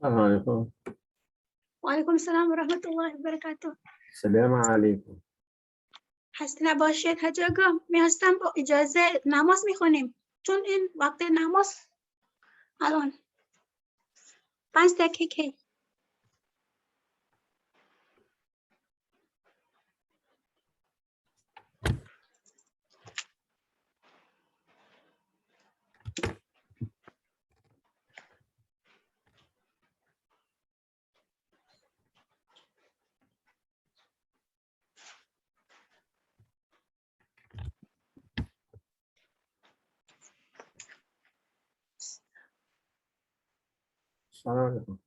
Assalamualaikum. Waalaikumsalam warahmatullahi wabarakatuh. السلام عليكم. خسته نباشید حاج آقا. میخواستم با اجازه نماز میخونیم چون این وقت نماز الان 5 دقیقه. السلام عليكم.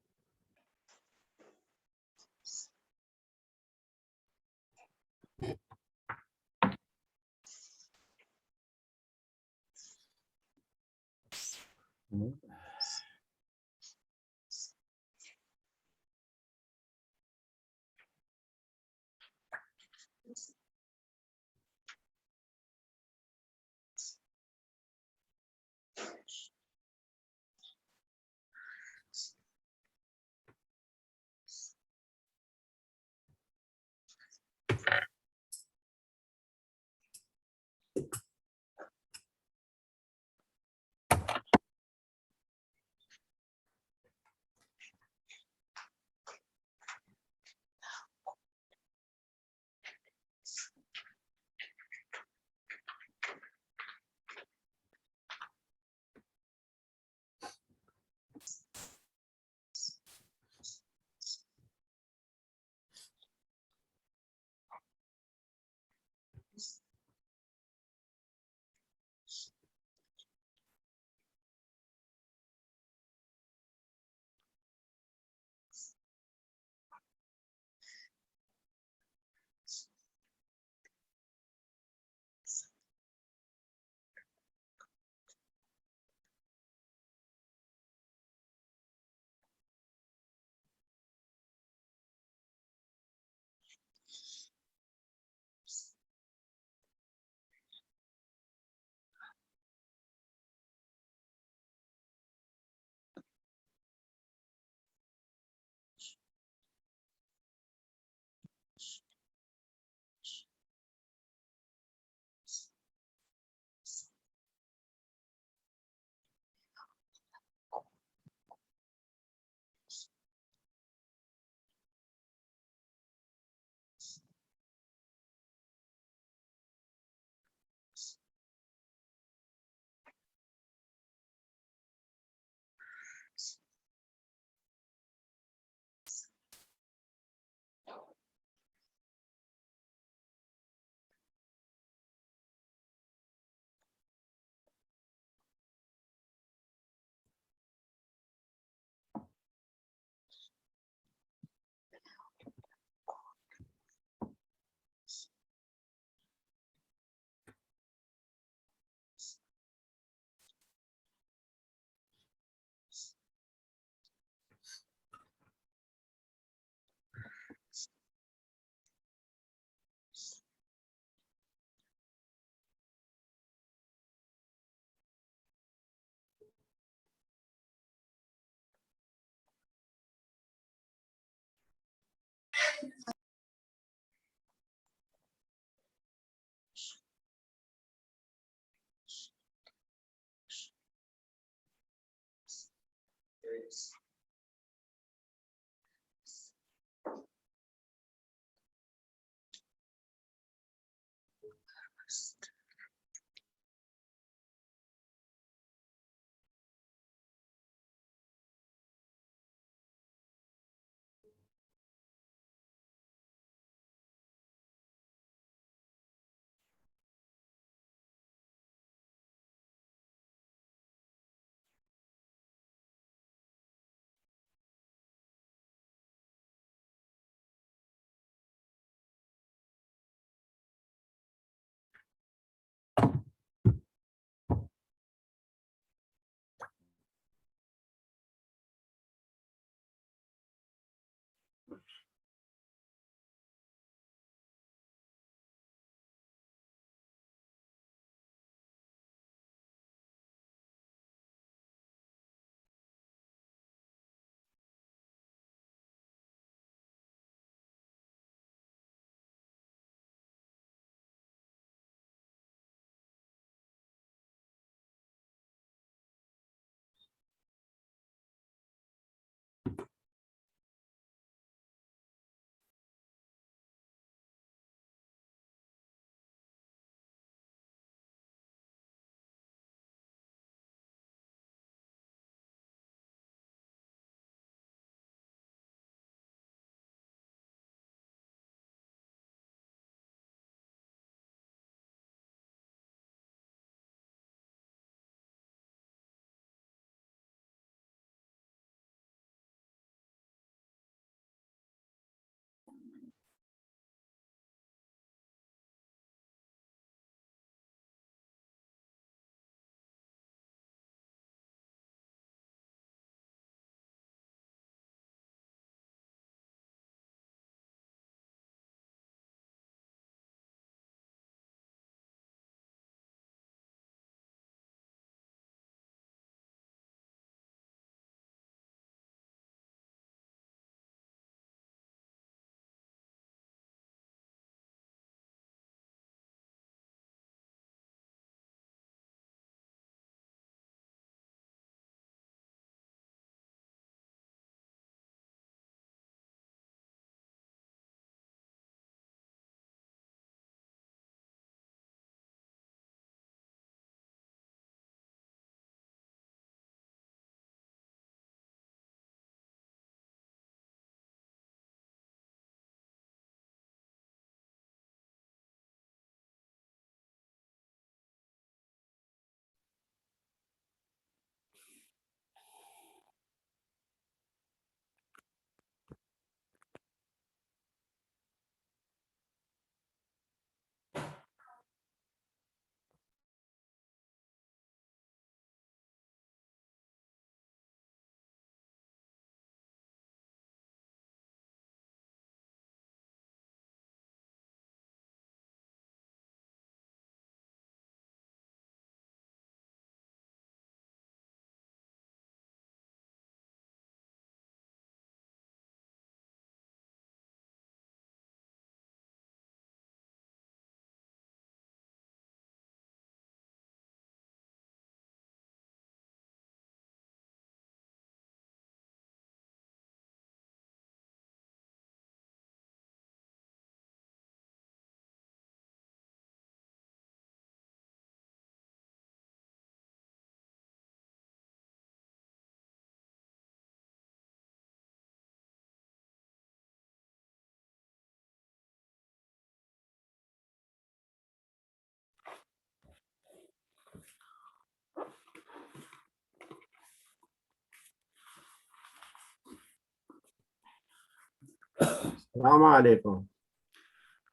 سلام علیکم.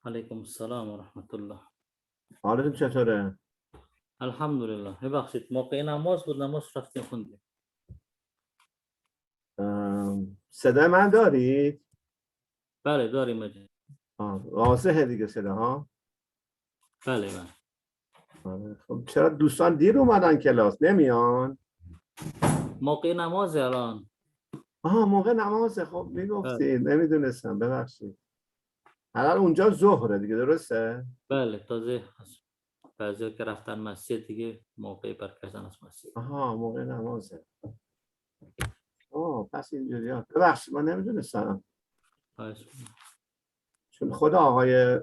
علیکم السلام و رحمت الله. حالتون چطوره؟ الحمدلله. ببخشید موقع نماز بود، نماز رفتیم خوندیم. صدای من دارید؟ بله داریم مجید. واضحه دیگه صدا ها؟ بله بله. خب چرا دوستان دیر اومدن کلاس نمیان؟ موقع نماز الان. موقع نمازه. خب میگفتید نمیدونستم، ببخشید. الان اونجا ظهره دیگه، درسته؟ بله تازه بعضی که رفتن مسجد دیگه موقع برگشتن از مسجد. موقع نمازه. پس اینجوری ها. ببخشید من نمیدونستم، چون خود آقای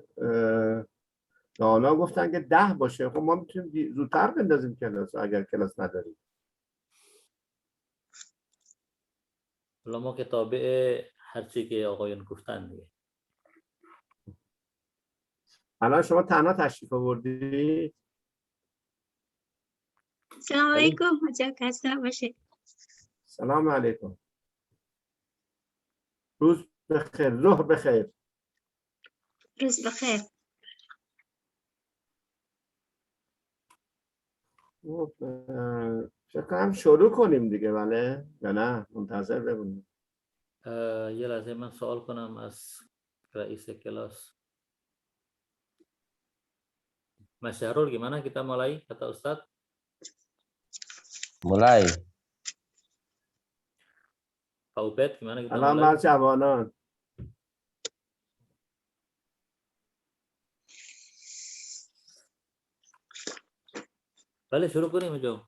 دانا گفتن که 10 باشه. خب ما میتونیم زودتر بندازیم کلاس اگر کلاس نداریم. حالا ما که تابع هرچی که آقایون گفتن دیگه. الان شما تنها تشریف آوردید؟ سلام علیکم. حاجی هستم باشه. سلام علیکم. روز بخیر، ظهر بخیر. روز بخیر. فکر کنم شروع کنیم دیگه، بله یا نه منتظر بمونیم؟ یه لحظه من سوال کنم از رئیس کلاس. Masyarul gimana kita mulai kata Ustadz? Mulai. Pak Ubed gimana kita الان mulai? بر جوانان. بله شروع کنیم جو.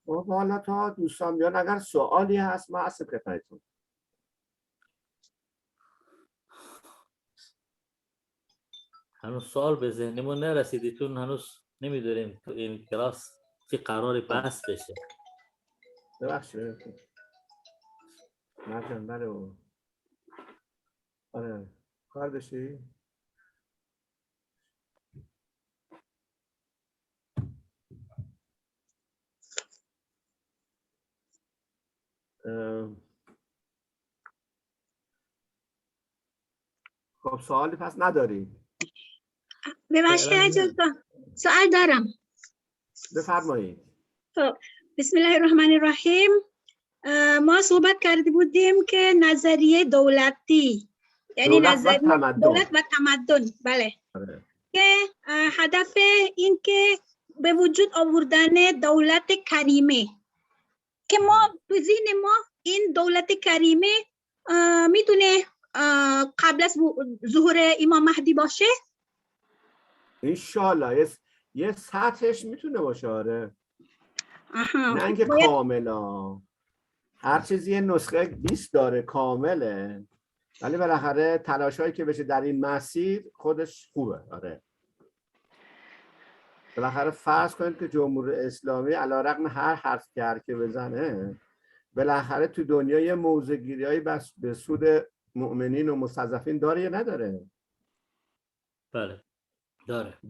خب حالا تا دوستان بیان اگر سوالی هست ما هست خدمتتون. هنوز سوال به ذهنمون نرسیدی چون هنوز نمیدونیم تو این کلاس چی قراری بحث بشه. ببخشید. مرجان بله. آره کار داشتی؟ خب سوالی پس نداری؟ ببخشید حاجی سوال دارم. بفرمایید. خب بسم الله الرحمن الرحیم. ما صحبت کرده بودیم که نظریه دولتی، یعنی نظریه دولت و تمدن، بله، که هدف این که به وجود آوردن دولت کریمه، که ما تو ذهن ما این دولت کریمه میتونه قبل از ظهور امام مهدی باشه؟ انشالله یه سطحش میتونه باشه. آره نه اینکه کاملا، هر چیزی یه نسخه 20 داره کامله، ولی بالاخره تلاشایی که بشه در این مسیر خودش خوبه. آره بالاخره فرض کنید که جمهوری اسلامی علیرغم هر حرف که بزنه بالاخره تو دنیا یه موضع‌گیری‌هایی به سود مؤمنین و مستضعفین داره یا نداره؟ بله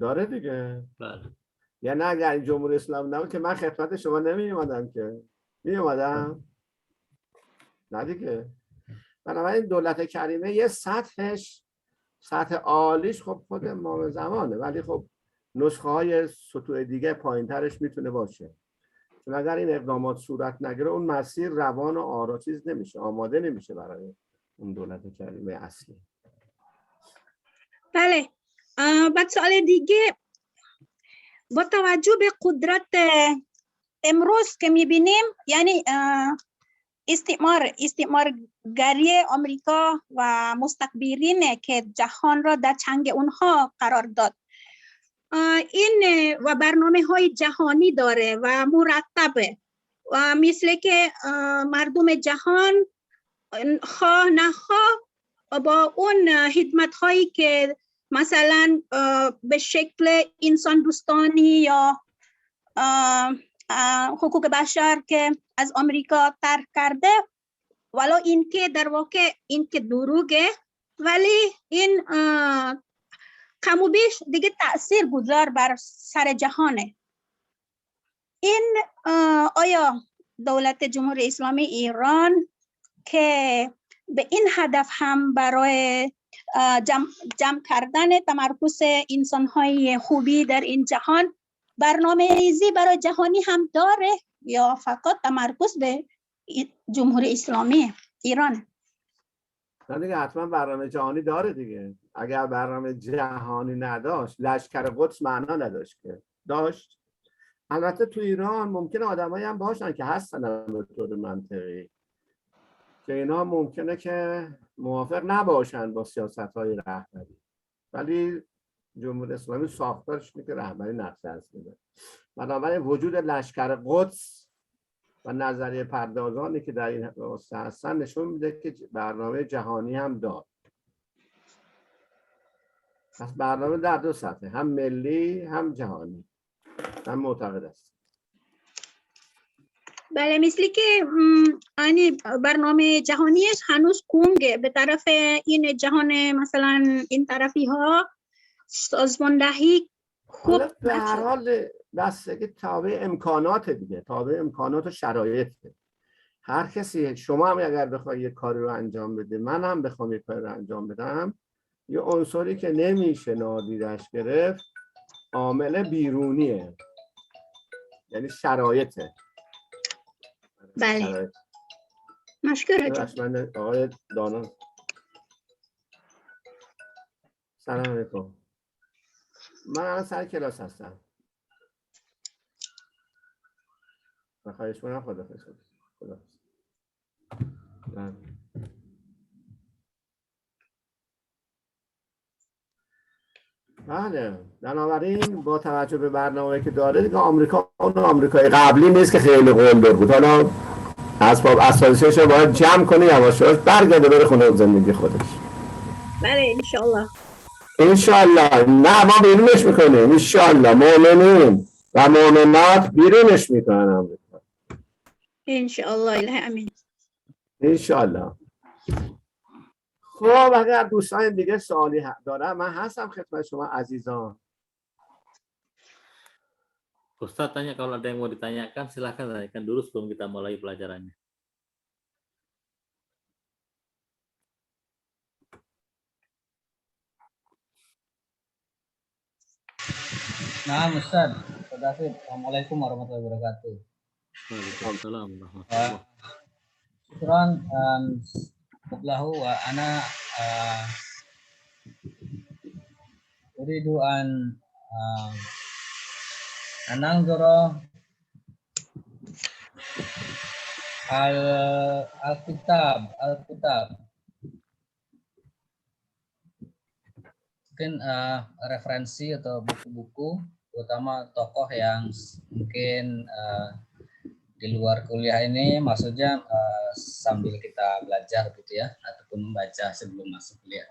داره دیگه. بله. یعنی اگر این جمهوری اسلامی نبود که من خدمت شما نمی اومدم که می اومدم؟ نه دیگه. بنابراین دولت کریمه یه سطحش، سطح عالیش خب خود امام زمانه، ولی خب نسخه های سطوح دیگه پایین ترش میتونه باشه، چون اگر این اقدامات صورت نگیره اون مسیر روان و آرا چیز نمیشه، آماده نمیشه برای اون دولت کریمه اصلی. بله. بعد سوال دیگه، با توجه به قدرت امروز که میبینیم، یعنی استعمارگری آمریکا و مستکبرین که جهان را در چنگ اونها قرار داد، این و برنامه‌های جهانی داره و مرتبه و مثل که مردم جهان خواه نخواه با اون خدمت‌هایی که مثلا به شکل انسان دوستانی یا حقوق بشر که از آمریکا طرح کرده، ولو این که در واقع این که دروغه، ولی این کم و بیش دیگه تأثیر گذار بر سر جهانه. این آیا دولت جمهوری اسلامی ایران که به این هدف هم برای جمع کردن تمرکز انسان‌های خوبی در این جهان برنامه‌ریزی برای جهانی هم داره یا فقط تمرکز به جمهوری اسلامی ایران؟ نه دیگه، حتما برنامه جهانی داره دیگه. اگر برنامه جهانی نداشت لشکر قدس معنا نداشت که. داشت. البته تو ایران ممکنه آدمایی هم باشن که هستن به طور منطقی که اینا ممکنه که موافق نباشن با سیاست‌های رهبری، ولی جمهوری اسلامی ساختارش اینه که رهبری نقش میده. بنابراین وجود لشکر قدس و نظریه پردازانی که در این راستا هستن نشون میده که برنامه جهانی هم داد. پس برنامه در دو سطح، هم ملی هم جهانی. من معتقد است. بله، مثلی که برنامه جهانیش هنوز کنگه به طرف این جهان، مثلا این طرفی ها سازماندهی خوب. به هر حال بستگی تابع امکانات دیگه، تابع امکانات و شرایطه. هر کسی، شما هم اگر بخوای یه کاری رو انجام بده، من هم بخوام یه کاری رو انجام بدم، یه عنصری که نمیشه نادیدش گرفت عامل بیرونیه، یعنی شرایطه. بله. مشکل من آقای دانا. سلام علیکم. من الان سر کلاس هستم. بخواهش کنم خداحافظ. بله، بنابراین با توجه به برنامه‌ای که داره دیگه، آمریکا اون آمریکای قبلی نیست که خیلی قلدر بود. حالا اسبابش رو باید جمع کنه، یواشاش برگرده بره خونه زندگی خودش. بله انشالله. انشالله. نه ما بیرونش میکنیم، انشالله. مؤمنین و مؤمنات بیرونش میکنن آمریکا. انشالله. اله امین. انشالله. خب اگر دوستان دیگه سوالی دارن من هستم خدمت شما عزیزان. Ustadz tanya, kalau ada yang mau ditanyakan silahkan tanyakan dulu sebelum kita mulai pelajarannya. Nah, Ustaz, David, Assalamualaikum warahmatullahi wabarakatuh. Waalaikumsalam warahmatullahi wabarakatuh. Syukran qablahu wa ana uridu an ananzura al-kitab mungkin referensi atau buku-buku, terutama tokoh yang mungkin di luar kuliah ini, maksudnya sambil kita belajar gitu ya, ataupun membaca sebelum masuk kuliah,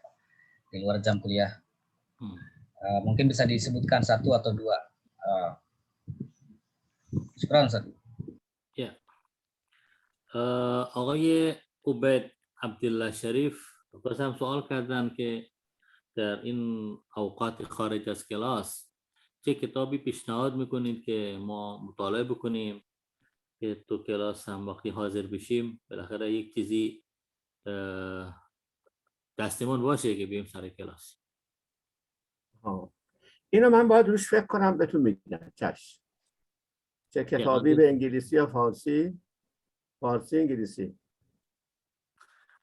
di luar jam kuliah. Mungkin bisa disebutkan satu atau dua. Syukran, Ustaz. Ya. آقای عبید عبدالله شریف بازم سوال کردن که در این اوقات خارج از کلاس چه کتابی پیشنهاد میکنید که ما مطالعه بکنیم که تو کلاس هم وقتی حاضر بشیم بالاخره یک چیزی دستمون باشه که بیم سر کلاس. اینو من باید روش فکر کنم بهتون میگم. چه کتابی به انگلیسی یا فارسی انگلیسی؟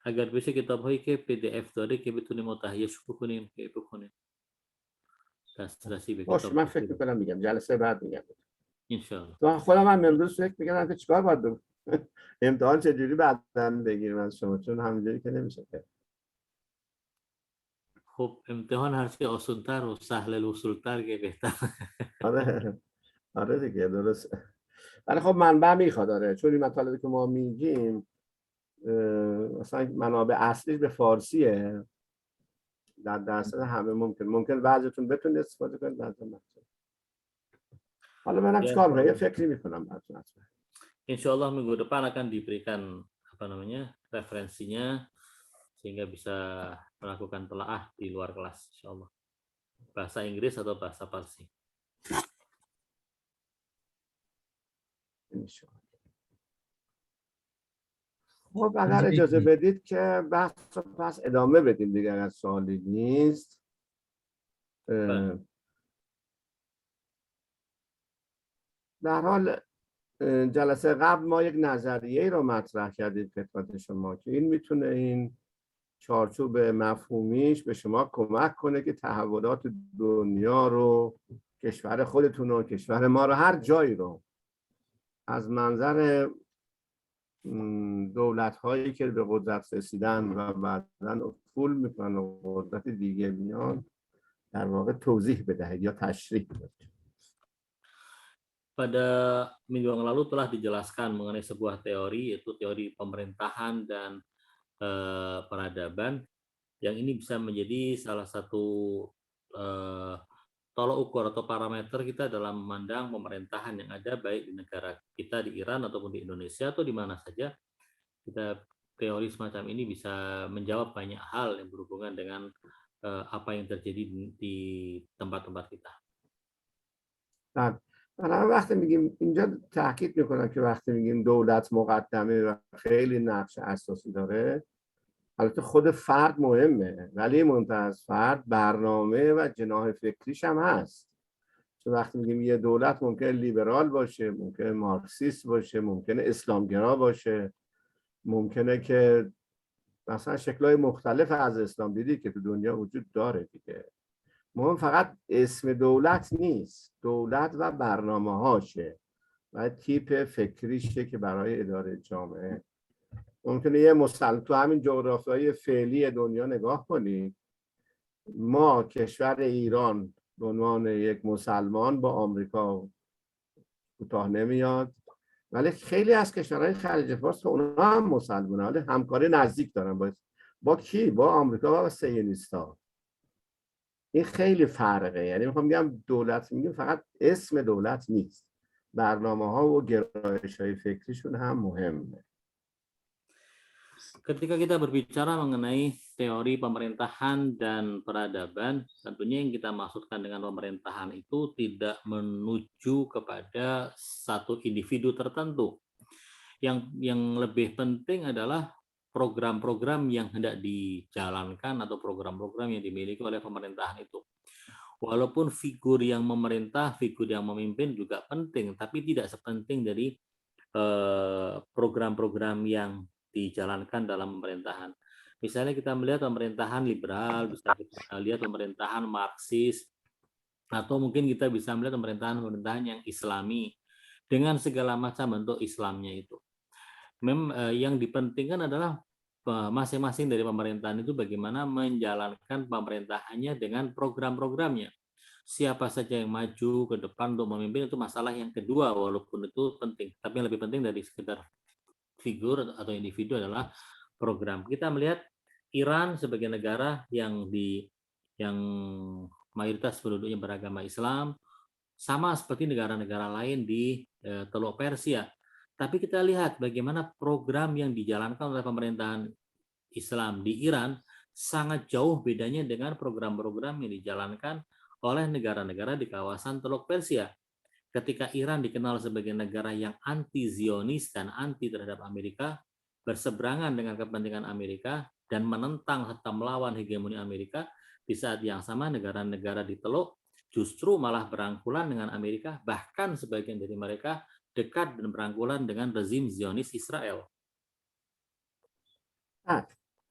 اگر بشه کتاب هایی که PDF داره که بتونیم ما تهیهش بکنیم که بکنیم. دسترسی به کتاب. من فکر میکنم میگم جلسه بعد میگم. انشاءالله. تو خودم هم امروز فکر میکنم که چیکار باید بکنم. امتحان چجوری بعداً بگیریم از شما، چون همینجوری که نمیشه. خب امتحان هرچی آسان‌تر و سهل الوصول‌تر که بهتر. آره دیگه درست. ولی خب منبع میخواد داره، چون این مطالبی که ما میگیم مثلا منابع اصلیش به فارسیه. در درصد همه ممکن بعضیتون بتونید استفاده کنید، بعضی نه. حالا منم Ya, چیکار کنم؟ یه فکری میکنم براتون. insya Allah minggu depan akan diberikan referensinya sehingga bisa melakukan telaah di luar kelas, insya Allah. Bahasa Inggris atau bahasa Parsi. خب اگر اجازه بدید که بحث رو پس ادامه بدیم دیگه اگر سوالی نیست. در حال جلسه قبل ما یک نظریه رو مطرح کردیم خدمت شما که این میتونه این چارچوب مفهومیش به شما کمک کنه که تحولات دنیا رو، کشور خودتون رو، کشور ما رو، هر جایی رو از منظر دولت هایی که به قدرت رسیدن و بعداً افول میکنن و قدرت دیگه میان در واقع توضیح بدهید یا تشریح بدهید. Pada minggu yang lalu telah dijelaskan mengenai sebuah teori, yaitu teori pemerintahan dan peradaban, yang ini bisa menjadi salah satu tolok ukur atau parameter kita dalam memandang pemerintahan yang ada baik di negara kita di Iran ataupun di Indonesia atau di mana saja. Kita teori semacam ini bisa menjawab banyak hal yang berhubungan dengan apa yang terjadi di tempat-tempat kita. من وقتی میگیم اینجا تاکید میکنم که وقتی میگیم دولت مقدمه و خیلی نقش اساسی داره، البته خود فرد مهمه ولی منتهی از فرد برنامه و جناح فکریش هم هست. چون وقتی میگیم یه دولت ممکنه لیبرال باشه، ممکنه مارکسیست باشه، ممکنه اسلامگرا باشه، ممکنه که مثلا شکل‌های مختلف از اسلام دیدی که تو دنیا وجود داره دیگه. مهم فقط اسم دولت نیست، دولت و برنامه‌هاشه و تیپ فکریشه که برای اداره جامعه. ممکنه یه تو همین جغرافیای فعلی دنیا نگاه کنید، ما کشور ایران به عنوان یک مسلمان با آمریکا کوتاه نمیاد، ولی خیلی از کشورهای خلیج فارس اونها هم مسلمانه، ولی همکاری نزدیک دارن با کی؟ با آمریکا و صهیونیست‌ها. این خیلی فرقه. یعنی میخوام بگم دولت میگیم فقط اسم دولت نیست، برنامه‌ها و گرایش‌های فکریشون هم مهمه. Ketika kita berbicara mengenai teori pemerintahan dan peradaban, tentunya yang kita maksudkan dengan pemerintahan itu tidak menuju kepada satu individu tertentu. Yang lebih penting adalah program-program yang hendak dijalankan atau program-program yang dimiliki oleh pemerintahan itu. Walaupun figur yang memerintah, figur yang memimpin juga penting, tapi tidak sepenting dari program-program yang dijalankan dalam pemerintahan. Misalnya kita melihat pemerintahan liberal, bisa kita lihat pemerintahan Marxis, atau mungkin kita bisa melihat pemerintahan yang Islami dengan segala macam bentuk Islamnya itu. Yang dipentingkan adalah masing-masing dari pemerintahan itu bagaimana menjalankan pemerintahannya dengan program-programnya. Siapa saja yang maju ke depan untuk memimpin itu masalah yang kedua, walaupun itu penting. Tapi yang lebih penting dari sekedar figur atau individu adalah program. Kita melihat Iran sebagai negara yang mayoritas penduduknya beragama Islam, sama seperti negara-negara lain di Teluk Persia. Tapi kita lihat bagaimana program yang dijalankan oleh pemerintahan Islam di Iran sangat jauh bedanya dengan program-program yang dijalankan oleh negara-negara di kawasan Teluk Persia. Ketika Iran dikenal sebagai negara yang anti-Zionis dan anti terhadap Amerika, berseberangan dengan kepentingan Amerika dan menentang serta melawan hegemoni Amerika, di saat yang sama negara-negara di Teluk justru malah berangkulan dengan Amerika, bahkan sebagian dari mereka dekat dan berangkulan dengan rezim Zionis Israel.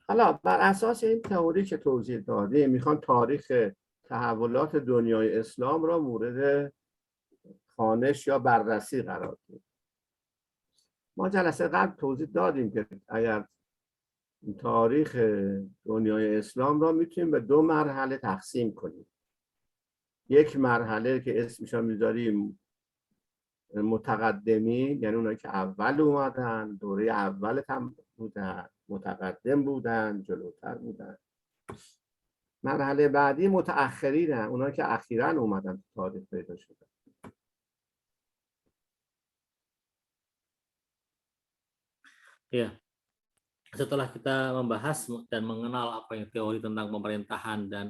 حالا بر اساس این تئوری که توضیح دادیم میخوان تاریخ تحولات دنیای اسلام را مورد خوانش یا بررسی قرار بدیم. ما جلسه قبل توضیح دادیم که اگر تاریخ دنیای اسلام را میتونیم به دو مرحله تقسیم کنیم. یک مرحله که اسمش رو میذاریم متقدمین، یعنی اونایی که اول اومدن، دوره اول بودن، متقدم بودن، جلوتر بودن. مرحله بعدی متأخرین، اونایی که اخیراً اومدن تاریخ پیدا شدن. Ya, setelah kita membahas dan mengenal apa yang teori tentang pemerintahan dan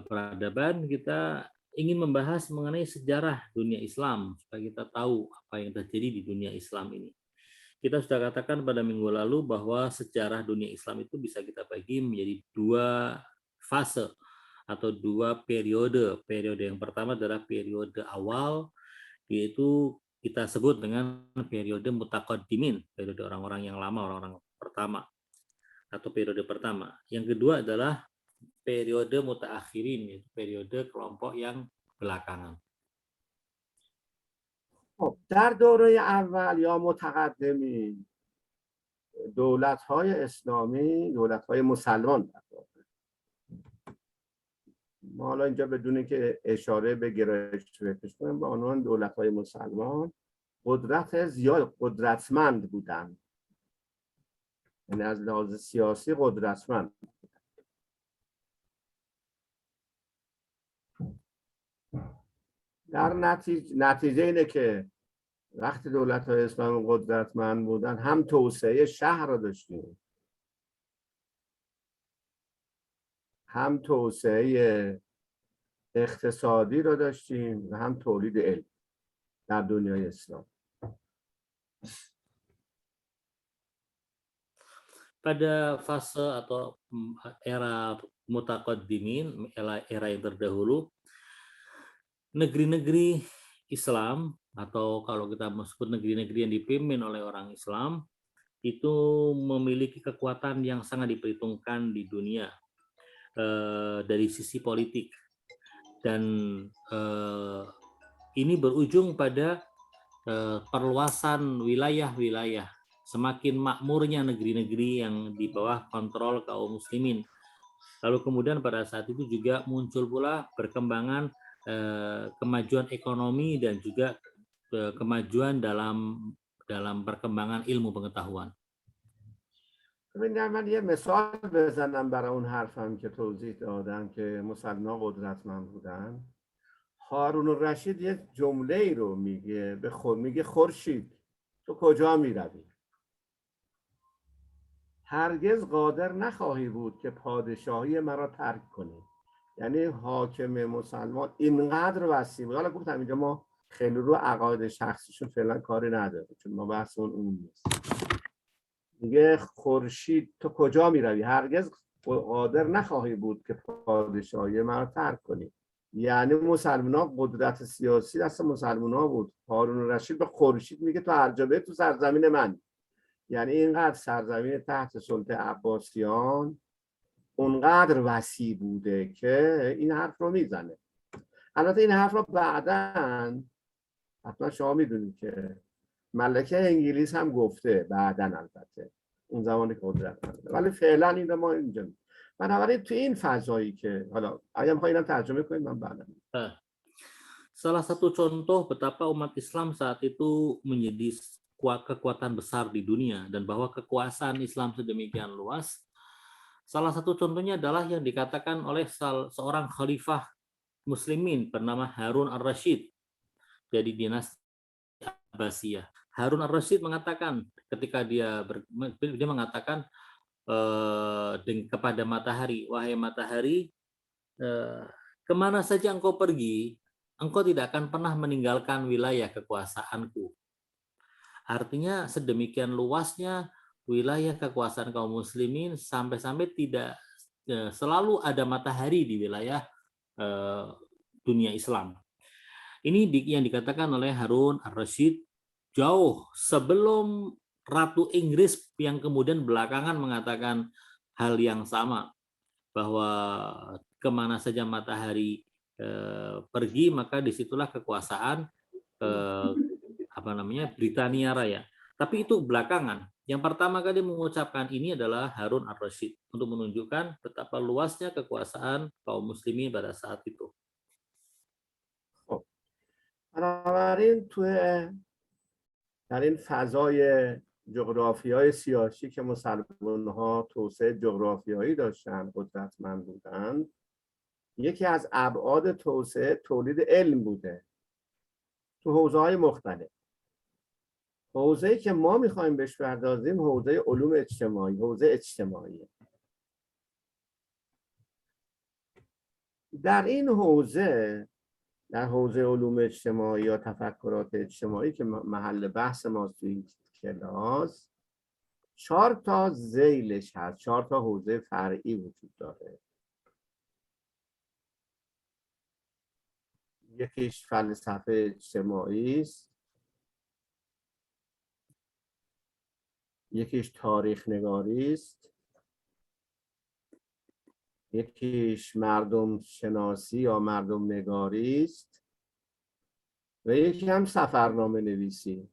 peradaban, kita ingin membahas mengenai sejarah dunia Islam supaya kita tahu apa yang terjadi di dunia Islam ini. Kita sudah katakan pada minggu lalu bahwa sejarah dunia Islam itu bisa kita bagi menjadi dua fase atau dua periode. Periode yang pertama adalah periode awal, yaitu kita sebut dengan periode mutaqaddimin, periode orang-orang yang lama, orang-orang pertama atau periode pertama. Yang kedua adalah periode mutaakhirin, yaitu periode kelompok yang belakangan. خب در دوره اول یا متقدمین دولت‌های اسلامی دولت‌های مسلمان در واقع. ما حالا اینجا بدون که اشاره به گرایش کنیم به عنوان دولت‌های مسلمان قدرت زیاد قدرتمند بودند، یعنی از لحاظ سیاسی قدرتمند. در نتیجه اینه که وقتی دولت‌های اسلامی قدرتمند بودن هم توسعه شهر را داشتیم، هم توسعه اقتصادی را داشتیم و هم تولید علم در دنیای اسلام. Pada fase atau era mutaqaddimin, era yang terdahulu, negeri-negeri Islam atau kalau kita sebut negeri-negeri yang dipimpin oleh orang Islam itu memiliki kekuatan yang sangat diperhitungkan di dunia dari sisi politik, dan ini berujung pada perluasan wilayah-wilayah, semakin makmurnya negeri-negeri yang di bawah kontrol kaum muslimin. Lalu kemudian pada saat itu juga muncul pula perkembangan kemajuan ekonomi dan juga kemajuan dalam perkembangan ilmu pengetahuan. من یه مثال بزنم برای اون حرفم که توضیح دادم که مسلمان قدرتمند بودن. هارون الرشید یه جمله ای رو میگه میگه خورشید تو کجا میروی؟ هرگز قادر نخواهی بود که پادشاهی مرا ترک کنی. یعنی حاکم مسلمان اینقدر وسیع بود. حالا گفتم اینجا ما خیلی رو عقاید شخصیشون فعلا کاری نداریم چون ما بحثمون اون نیست. میگه خورشید تو کجا میروی؟ هرگز قادر نخواهی بود که پادشاهی مرا ترک کنی. یعنی مسلمان‌ها قدرت سیاسی دست مسلمان‌ها بود. هارون الرشید به خورشید میگه تو هر جا بری تو سرزمین من. یعنی اینقدر سرزمین تحت سلطه عباسیان اونقدر وسیع بوده که این حرف رو میزنه. البته این حرف رو بعداً حتما شما میدونید که ملکه انگلیس هم گفته بعداً، البته اون زمانی که قدرت نداره، ولی فعلا این رو ما اینجا بنابراین تو این فضایی که حالا اگه میخواین اینم ترجمه کنید من بعداً. Salah satu contoh betapa umat Islam saat itu menjadi kekuatan besar di dunia dan bahwa kekuasaan Islam sedemikian luas, salah satu contohnya adalah yang dikatakan oleh seorang khalifah muslimin bernama Harun ar-Rasyid dari dinasti Abbasiyah. Harun ar-Rasyid mengatakan ketika dia mengatakan kepada matahari, wahai matahari, kemana saja engkau pergi, engkau tidak akan pernah meninggalkan wilayah kekuasaanku. Artinya sedemikian luasnya wilayah kekuasaan kaum muslimin sampai-sampai tidak selalu ada matahari di wilayah dunia Islam. Ini yang dikatakan oleh Harun ar-Rasyid jauh sebelum Ratu Inggris yang kemudian belakangan mengatakan hal yang sama, bahwa kemana saja matahari pergi maka disitulah kekuasaan Britania Raya. Tapi itu belakangan. Yang pertama kali mengucapkan ini adalah Harun ar-Rasyid untuk menunjukkan betapa luasnya kekuasaan kaum muslimin pada saat itu. بنابراین در این فضای جغرافیای سیاسی که مسلمان‌ها توسعه جغرافیایی داشتن، قدرتمند بودند، یکی از ابعاد توسعه تولید علم بوده تو حوزه‌های مختلف. حوزه‌ای که ما میخوایم بهش بردازیم حوزه علوم اجتماعی، حوزه اجتماعی. در این حوزه، در حوزه علوم اجتماعی یا تفکرات اجتماعی که محل بحث ماست توی این کلاس، 4 تا ذیلش هست، 4 تا حوزه فرعی وجود داره. یکیش فلسفه اجتماعی است، یکیش تاریخ نگاری است، یکیش مردم شناسی یا مردم نگاری است و یکی هم سفرنامه نویسی.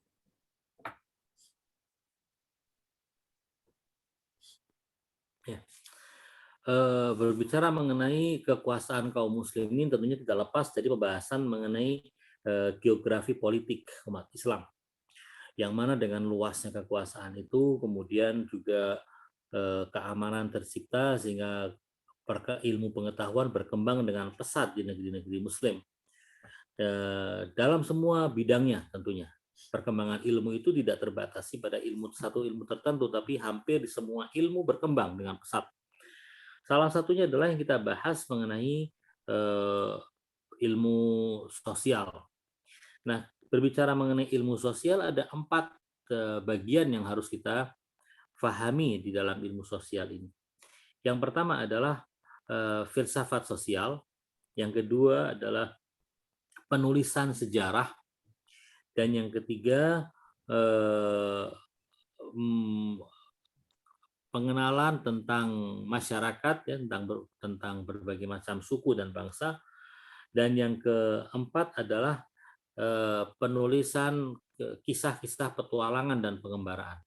Berbicara mengenai kekuasaan kaum muslimin tentunya tidak lepas dari pembahasan mengenai geografi politik umat Islam, yang mana dengan luasnya kekuasaan itu kemudian juga keamanan tercipta sehingga ilmu pengetahuan berkembang dengan pesat di negeri-negeri muslim dalam semua bidangnya. Tentunya perkembangan ilmu itu tidak terbatasi pada satu ilmu tertentu, tapi hampir di semua ilmu berkembang dengan pesat. Salah satunya adalah yang kita bahas mengenai ilmu sosial. Nah, berbicara mengenai ilmu sosial ada 4 bagian yang harus kita fahami di dalam ilmu sosial ini. Yang pertama adalah filsafat sosial, yang kedua adalah penulisan sejarah, dan yang ketiga pengenalan tentang masyarakat, ya, tentang berbagai macam suku dan bangsa, dan yang keempat adalah penulisan kisah-kisah petualangan dan pengembaraan.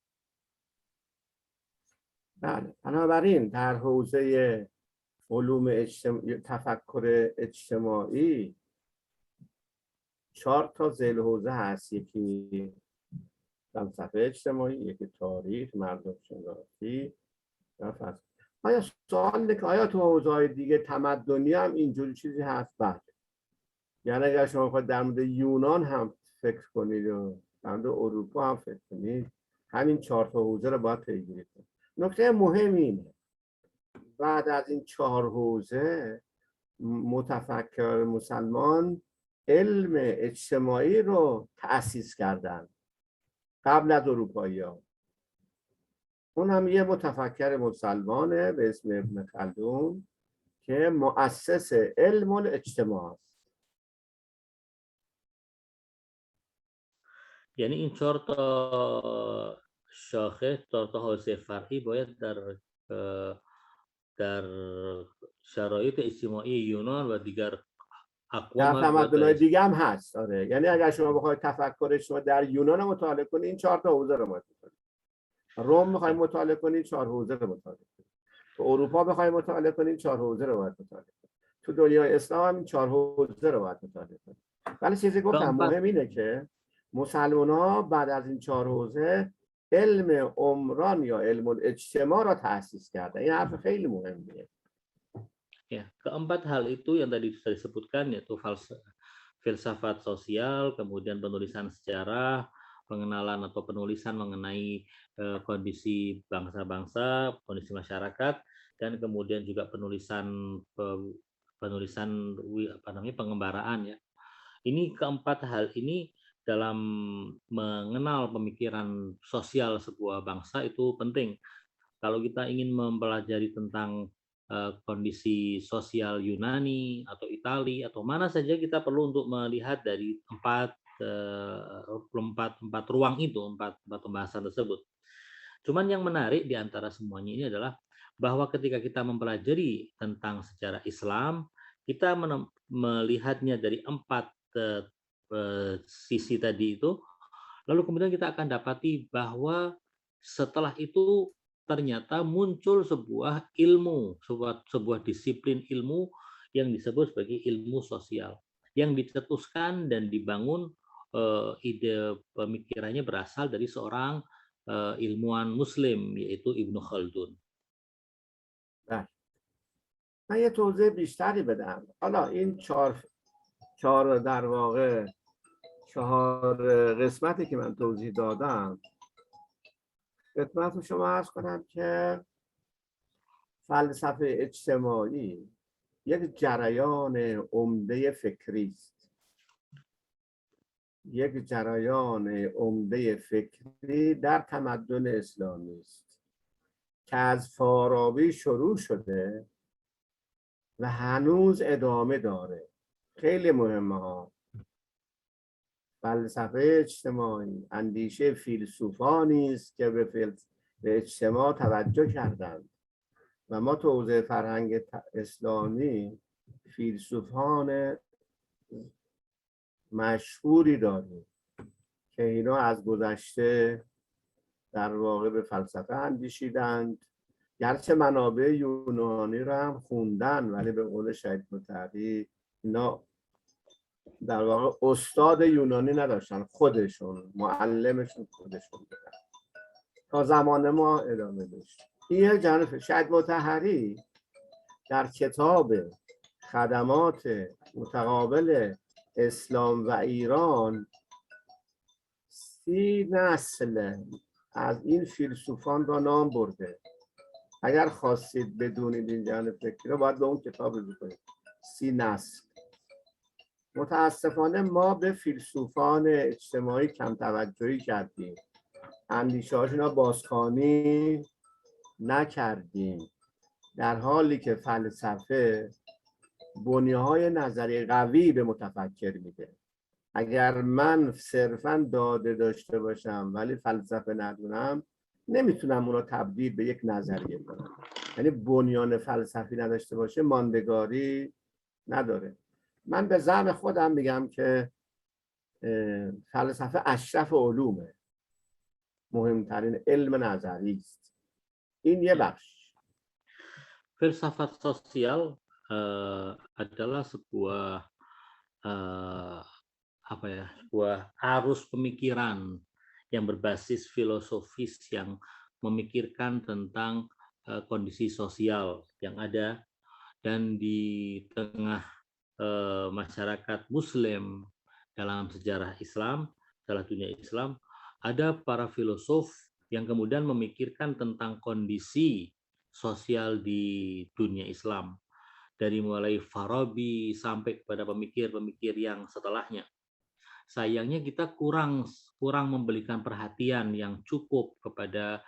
بنابراین در حوزه علوم تفکر اجتماعی 4 تا ذیل حوزه هست. یکی فلسفه اجتماعی، یکی تاریخ، مردم شناسی و فلسفه. آیا سوال اینه که آیا تو حوزه‌های دیگه تمدنی هم اینجوری چیزی هست؟ بله. یعنی اگر شما بخواید در مورد یونان هم فکر کنید و در مورد اروپا هم فکر کنید، همین 4 تا حوزه رو باید پیگیری کنید. نکته مهم اینه بعد از این 4 حوزه متفکر مسلمان علم اجتماعی رو تأسیس کردن قبل از اروپایی‌ها. اون هم یه متفکر مسلمانه به اسم ابن خلدون که مؤسس علم الاجتماع است. یعنی این 4 تا شاخه، 4 تا حوزه فرعی باید در شرایط اجتماعی یونان و دیگر اقوام در تمدن‌های دیگه هم هست. آره، یعنی اگر شما بخواید تفکر شما در یونان مطالعه کنید این 4 تا حوزه رو مطالعه کنید. روم می‌خواید مطالعه کنید 4 حوزه رو مطالعه کنید. تو اروپا بخواید مطالعه کنید 4 حوزه رو باید مطالعه کنید. تو دنیای اسلام هم 4 حوزه رو باید مطالعه کنید. ولی چیزی گفتم مهم اینه که مسلمان‌ها بعد از این 4 حوزه علم عمران یا علم الاجتماع را تأسیس کردن. این حرف خیلی مهمه. Ya, keempat hal itu yang tadi sudah disebutkan yaitu filsafat sosial, kemudian penulisan sejarah, pengenalan atau penulisan mengenai kondisi bangsa-bangsa, kondisi masyarakat, dan kemudian juga penulisan pengembaraan, ya. Ini keempat hal ini dalam mengenal pemikiran sosial sebuah bangsa itu penting. Kalau kita ingin mempelajari tentang kondisi sosial Yunani atau Itali atau mana saja, kita perlu untuk melihat dari empat ruang itu, empat pembahasan tersebut. Cuman yang menarik di antara semuanya ini adalah bahwa ketika kita mempelajari tentang sejarah Islam, kita melihatnya dari 4 sisi tadi itu, lalu kemudian kita akan dapati bahwa setelah itu ternyata muncul sebuah ilmu, sebuah disiplin ilmu yang disebut sebagai ilmu sosial, yang dicetuskan dan dibangun, ide pemikirannya berasal dari seorang ilmuwan muslim yaitu Ibnu Khaldun. من یه توضیح بیشتری بدم. حالا این 4 در واقع 4 قسمتی که من توضیح دادم خدمت شما عرض کنم که فلسفه اجتماعی یک جریان عمده فکری است. یک جریان عمده فکری در تمدن اسلامی است که از فارابی شروع شده و هنوز ادامه داره. خیلی مهمه ها. فلسفه اجتماعی اندیشه فیلسوفانی است که به اجتماع توجه کردند و ما تو حوزه فرهنگ اسلامی فیلسوفان مشهوری داریم که اینا از گذشته در واقع به فلسفه اندیشیدند، گرچه منابع یونانی رو هم خوندن ولی به قول شهید مطهری اینا در واقع استاد یونانی نداشتن، خودشون معلمشون خودشون بودن. تا زمان ما ادامه داشت. این یک جانب. شهید مطهری در کتاب خدمات متقابل اسلام و ایران 30 نسل از این فیلسوفان را نام برده. اگر خواستید بدونید این جانب فکری رو باید به اون کتاب رجوع کنید. 30 نسل. متاسفانه ما به فیلسوفان اجتماعی کم توجهی کردیم، اندیشه‌هاشون را بازخوانی نکردیم، در حالی که فلسفه بنیه‌های نظری قوی به متفکر میده. اگر من صرفاً داده داشته باشم ولی فلسفه ندونم نمیتونم اون رو تبدیل به یک نظریه کنم. یعنی بنیان فلسفی نداشته باشه ماندگاری نداره. من به زعم خودم میگم که فلسفه اشرف علومه، مهمترین علم نظری است. این یه بخش. Filsafat sosial adalah sebuah sebuah arus pemikiran yang berbasis filosofis yang memikirkan tentang kondisi sosial yang ada, dan di tengah masyarakat Muslim dalam sejarah Islam, dalam dunia Islam, ada para filosof yang kemudian memikirkan tentang kondisi sosial di dunia Islam, dari mulai Farabi sampai kepada pemikir-pemikir yang setelahnya. Sayangnya kita kurang memberikan perhatian yang cukup kepada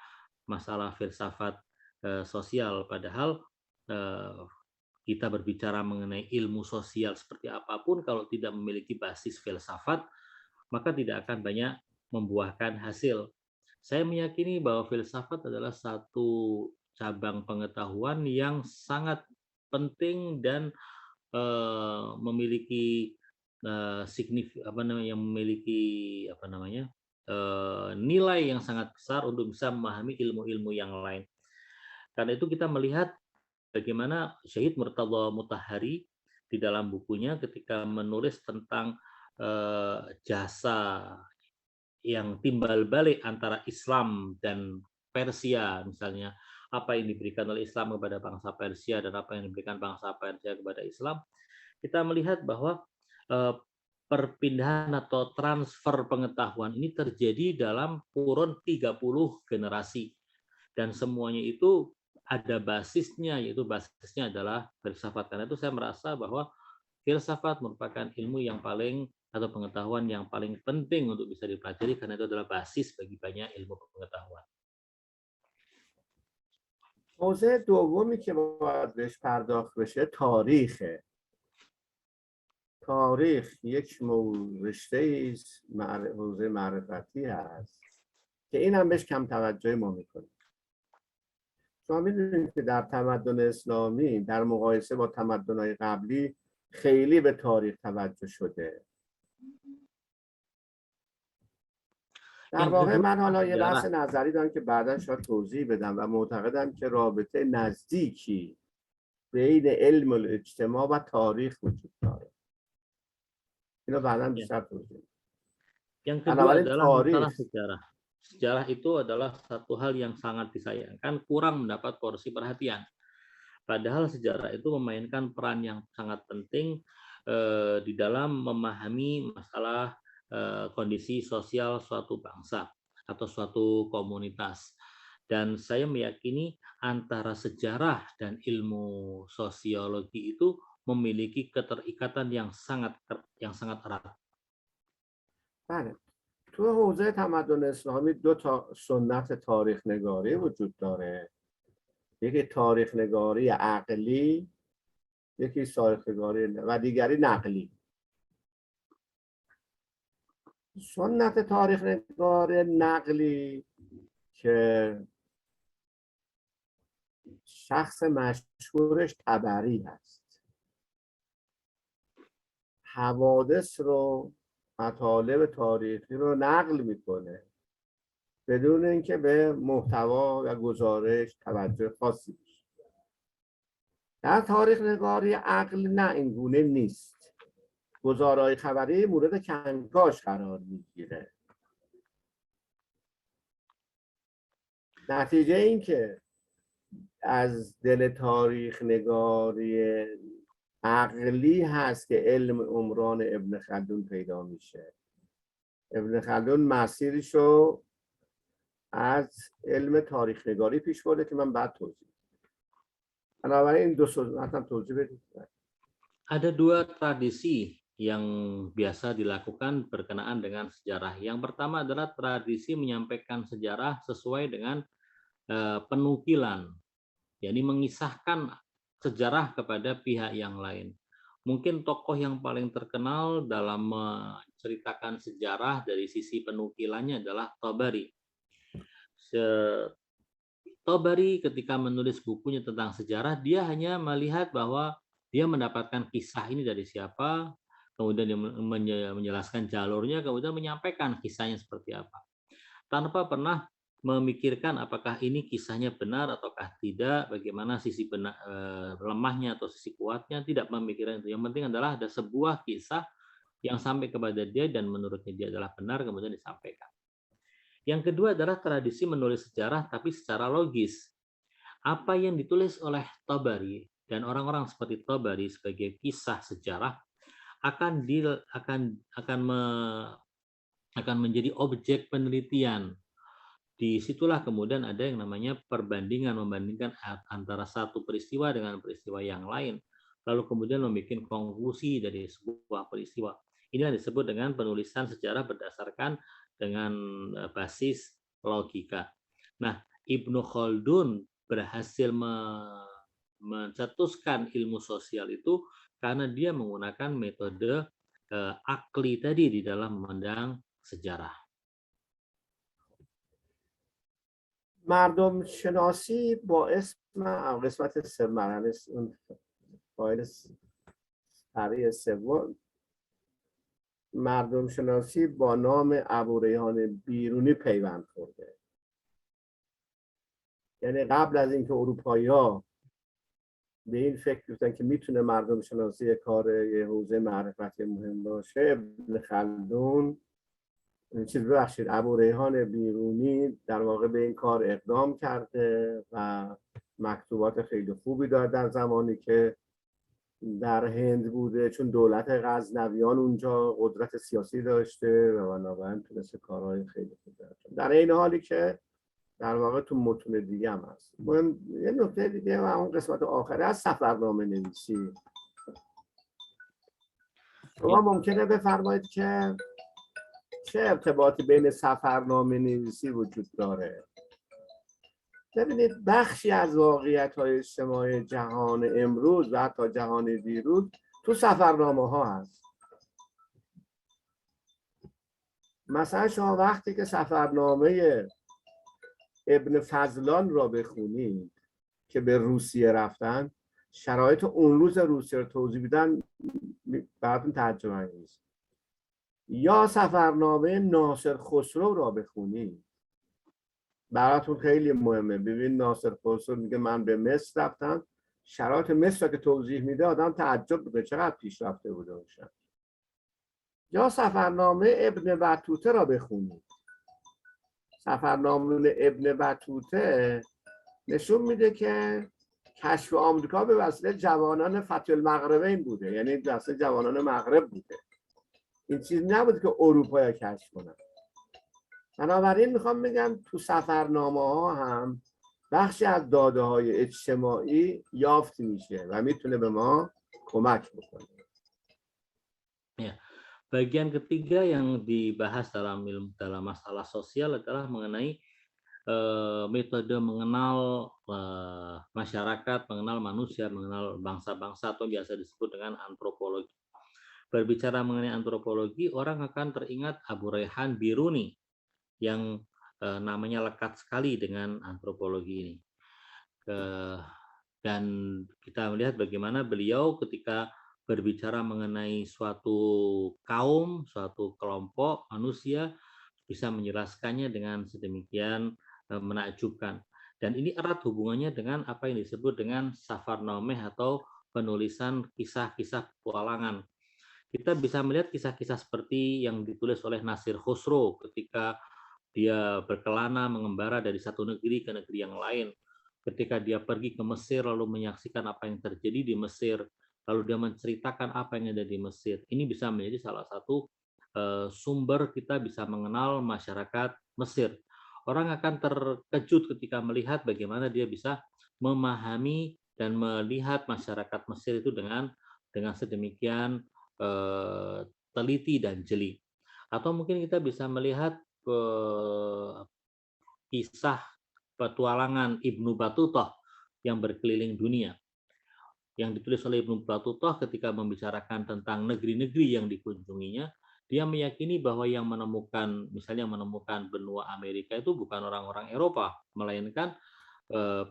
masalah filsafat sosial, padahal kita berbicara mengenai ilmu sosial seperti apapun, kalau tidak memiliki basis filsafat maka tidak akan banyak membuahkan hasil. Saya meyakini bahwa filsafat adalah satu cabang pengetahuan yang sangat penting dan memiliki nilai yang sangat besar untuk bisa memahami ilmu-ilmu yang lain. Karena itu kita melihat bagaimana Syahid Murtadha Mutahhari di dalam bukunya ketika menulis tentang jasa yang timbal balik antara Islam dan Persia, misalnya apa yang diberikan oleh Islam kepada bangsa Persia dan apa yang diberikan bangsa Persia kepada Islam, kita melihat bahwa perpindahan atau transfer pengetahuan ini terjadi dalam kurun 30 generasi, dan semuanya itu ada basisnya, yaitu basisnya adalah filsafat. Karena itu saya merasa bahwa filsafat merupakan ilmu yang paling atau pengetahuan yang paling penting untuk bisa dipelajari, karena itu adalah basis bagi banyak ilmu pengetahuan. موضوع دومی که باید بهش پرداخت بشه تاریخه. تاریخ یک رشته است، حوزه معرفتی هست که این هم بهش کم توجه ما میکنه. شما میدونید که در تمدن اسلامی در مقایسه با تمدن‌های قبلی خیلی به تاریخ توجه شده. در واقع من حالا یه بحث نظری دارم که بعدا شاید توضیح بدم و معتقدم که رابطه نزدیکی بین علم الاجتماع و تاریخ وجود داره. اینو بعدا بیشتر توضیح بدم. Yang kedua adalah masalah sejarah. Sejarah itu adalah satu hal yang sangat disayangkan, kurang mendapat porsi perhatian. Padahal sejarah itu memainkan peran yang sangat penting di dalam memahami masalah kondisi sosial suatu bangsa atau suatu komunitas. Dan saya meyakini antara sejarah dan ilmu sosiologi itu memiliki keterikatan yang sangat erat. بله. تو حوزه تمدن اسلامی دو تا سنت تاریخ نگاری وجود داره. یکی تاریخ نگاری عقلی، یکی تاریخ نگاری و دیگری نقلی. سنت تاریخ نگاری نقلی که شخص مشهورش طبری هست، حوادث رو، مطالب تاریخی رو نقل میکنه بدون اینکه به محتوا و گزارش توجه خاصی بشه. در تاریخ نگاری عقل نه، این گونه نیست. گزارهای خبری مورد کنکاش قرار میگیره. نتیجه این که از دل تاریخ نگاری عقلی هست که علم عمران ابن خلدون پیدا میشه. ابن خلدون مسیرشو از علم تاریخ نگاری پیش برده که من بعد توضیح بدم. بنابراین این دو سنت هم توضیح بدید. Ada dua tradisi yang biasa dilakukan berkenaan dengan sejarah. Yang pertama adalah tradisi menyampaikan sejarah sesuai dengan penukilan, yakni mengisahkan sejarah kepada pihak yang lain. Mungkin tokoh yang paling terkenal dalam menceritakan sejarah dari sisi penukilannya adalah Tabari. Tabari ketika menulis bukunya tentang sejarah, dia hanya melihat bahwa dia mendapatkan kisah ini dari siapa, kemudian dia menjelaskan jalurnya, kemudian menyampaikan kisahnya seperti apa. Tanpa pernah memikirkan apakah ini kisahnya benar ataukah tidak, bagaimana sisi lemahnya atau sisi kuatnya, tidak memikirkan itu. Yang penting adalah ada sebuah kisah yang sampai kepada dia dan menurutnya dia adalah benar, kemudian disampaikan. Yang kedua adalah tradisi menulis sejarah tapi secara logis. Apa yang ditulis oleh Tabari dan orang-orang seperti Tabari sebagai kisah sejarah akan menjadi objek penelitian. Disitulah kemudian ada yang namanya perbandingan, membandingkan antara satu peristiwa dengan peristiwa yang lain, lalu kemudian membuat konklusi dari sebuah peristiwa. Inilah disebut dengan penulisan sejarah berdasarkan dengan basis logika. Nah, Ibnu Khaldun berhasil mencetuskan ilmu sosial itu karena dia menggunakan metode akli tadi di dalam memandang sejarah. مردم شناسی با اسم قسمت سوم اون فایل طرح سوم، مردم شناسی با نام ابوریحان بیرونی پیوند خورده. یعنی قبل از اینکه اروپایی‌ها به این فکر بیفتن که میتونه مردم شناسی کار یه حوزه معرفتی مهم باشه، ابن خلدون ابوریحان بیرونی در واقع به این کار اقدام کرده و مکتوبات خیلی خوبی داد در زمانی که در هند بوده، چون دولت غزنویان اونجا قدرت سیاسی داشته و بنابراین تونسته کارهای خیلی خوب داشته. در این حالی که در واقع تو متون دیگه هم هست. یه نکته دیگه و اون قسمت آخره از سفرنامه نویسی. شما ممکنه بفرمایید که چه ارتباطی بین سفرنامه نویسی وجود داره؟ ببینید بخشی از واقعیت‌های اجتماعی جهان امروز و حتی جهان دیروز تو سفرنامه ها هست. مثلا شما وقتی که سفرنامه ابن فضلان را بخونید که به روسیه رفتن، شرایط اون روز روسیه رو توضیح بدن، براتون تعجب انگیزه. یا سفرنامه ناصر خسرو را بخونید، براتون خیلی مهمه. ببین ناصر خسرو میگه من به مصر رفتم، شرایط مصر که توضیح میده آدم تعجب میکنه چقدر پیشرفته بوده باشن. یا سفرنامه ابن بطوطه را بخونید. سفرنامه ابن بطوطه نشون میده که کشف آمریکا به وسیله جوانان فتح المغربین بوده، یعنی وسیله جوانان مغرب بوده. این چیز نبود که اروپا کشف کنن. بنابراین میخوام بگم تو سفرنامه ها هم بخشی از داده های اجتماعی یافت میشه و میتونه به ما کمک بکنه. Bagian ketiga yang dibahas dalam masalah sosial adalah mengenai metode mengenal masyarakat, mengenal manusia, mengenal bangsa-bangsa atau biasa disebut dengan antropologi. Berbicara mengenai antropologi, orang akan teringat Abu Rayhan Biruni yang namanya lekat sekali dengan antropologi ini. Dan kita melihat bagaimana beliau ketika berbicara mengenai suatu kaum, suatu kelompok manusia bisa menjelaskannya dengan sedemikian menakjubkan. Dan ini erat hubungannya dengan apa yang disebut dengan safarnomeh atau penulisan kisah-kisah petualangan. Kita bisa melihat kisah-kisah seperti yang ditulis oleh Nasir Khosrow ketika dia berkelana mengembara dari satu negeri ke negeri yang lain. Ketika dia pergi ke Mesir lalu menyaksikan apa yang terjadi di Mesir, lalu dia menceritakan apa yang ada di Mesir. Ini bisa menjadi salah satu sumber kita bisa mengenal masyarakat Mesir. Orang akan terkejut ketika melihat bagaimana dia bisa memahami dan melihat masyarakat Mesir itu dengan sedemikian teliti dan jeli. Atau mungkin kita bisa melihat kisah petualangan Ibnu Battuta yang berkeliling dunia. Yang ditulis oleh Ibnu Battuta ketika membicarakan tentang negeri-negeri yang dikunjunginya, dia meyakini bahwa yang menemukan, misalnya menemukan benua Amerika itu bukan orang-orang Eropa, melainkan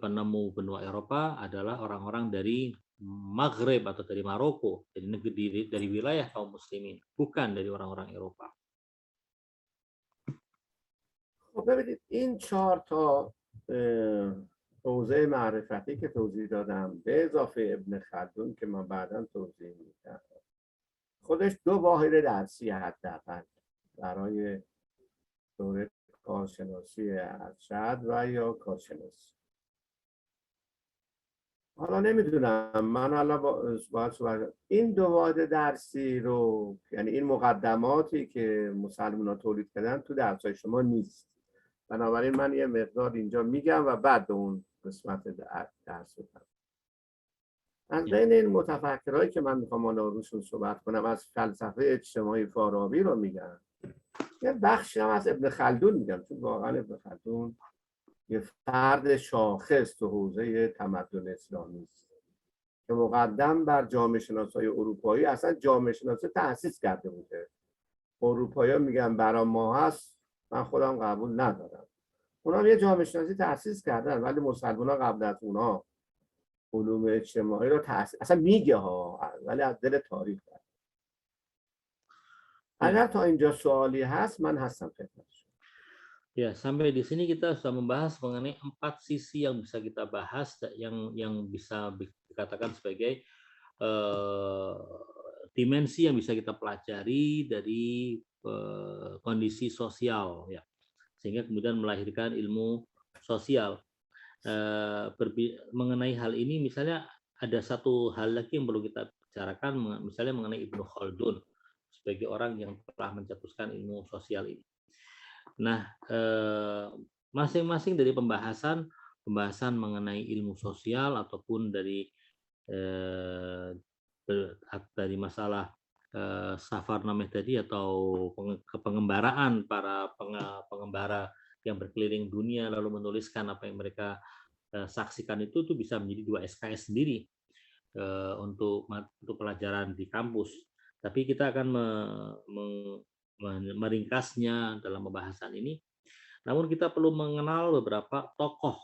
penemu benua Eropa adalah orang-orang dari Maghreb atau dari Maroko, dari negeri dari wilayah kaum muslimin, bukan dari orang-orang Eropa. خب ببینید این 4 تا حوزه معرفتی که توضیح دادم به اضافه ابن خلدون که من بعداً توضیح میدم، خودش 2 واحد درسی حداقل برای دوره کارشناسی ارشد و یا کارشناسی. حالا نمیدونم، من حالا باید صحبت این 2 واحد درسی رو، یعنی این مقدماتی که مسلمان‌ها تولید کردن تو درس‌های شما نیست. بنابراین من یه مقدار اینجا میگم و بعد به اون قسمت درس بدم. از بین این متفکرهایی که من میخوام حالا روشون صحبت کنم، از فلسفه اجتماعی فارابی رو میگم، یه بخشی هم از ابن خلدون میگم، چون واقعا ابن خلدون یه فرد شاخص تو حوزه تمدن اسلامی است که مقدم بر جامعه شناسای اروپایی اصلا جامعه شناسی تأسیس کرده بوده. اروپایی میگن برای ما هست، من خودم قبول ندارم. اونا یه جامعه شناسی تأسیس کردن، ولی مسلمان‌ها قبل از اونا علوم اجتماعی رو تأسیس اصلا میگه ها، ولی از دل تاریخ کرد. اگر تا اینجا سوالی هست من هستم خدمتتون. Ya, sampai di sini kita sudah membahas mengenai 4 sisi yang bisa kita bahas, yang bisa dikatakan sebagai dimensi yang bisa kita pelajari dari kondisi sosial, ya, sehingga kemudian melahirkan ilmu sosial. Mengenai hal ini, misalnya ada satu hal lagi yang perlu kita bicarakan, misalnya mengenai Ibnu Khaldun sebagai orang yang telah mencetuskan ilmu sosial ini. Nah, masing-masing dari pembahasan mengenai ilmu sosial ataupun dari masalah safarnameh tadi atau pengembaraan para pengembara yang berkeliling dunia lalu menuliskan apa yang mereka saksikan itu bisa menjadi 2 SKS sendiri untuk pelajaran di kampus. Tapi kita akan meringkasnya dalam pembahasan ini. Namun kita perlu mengenal beberapa tokoh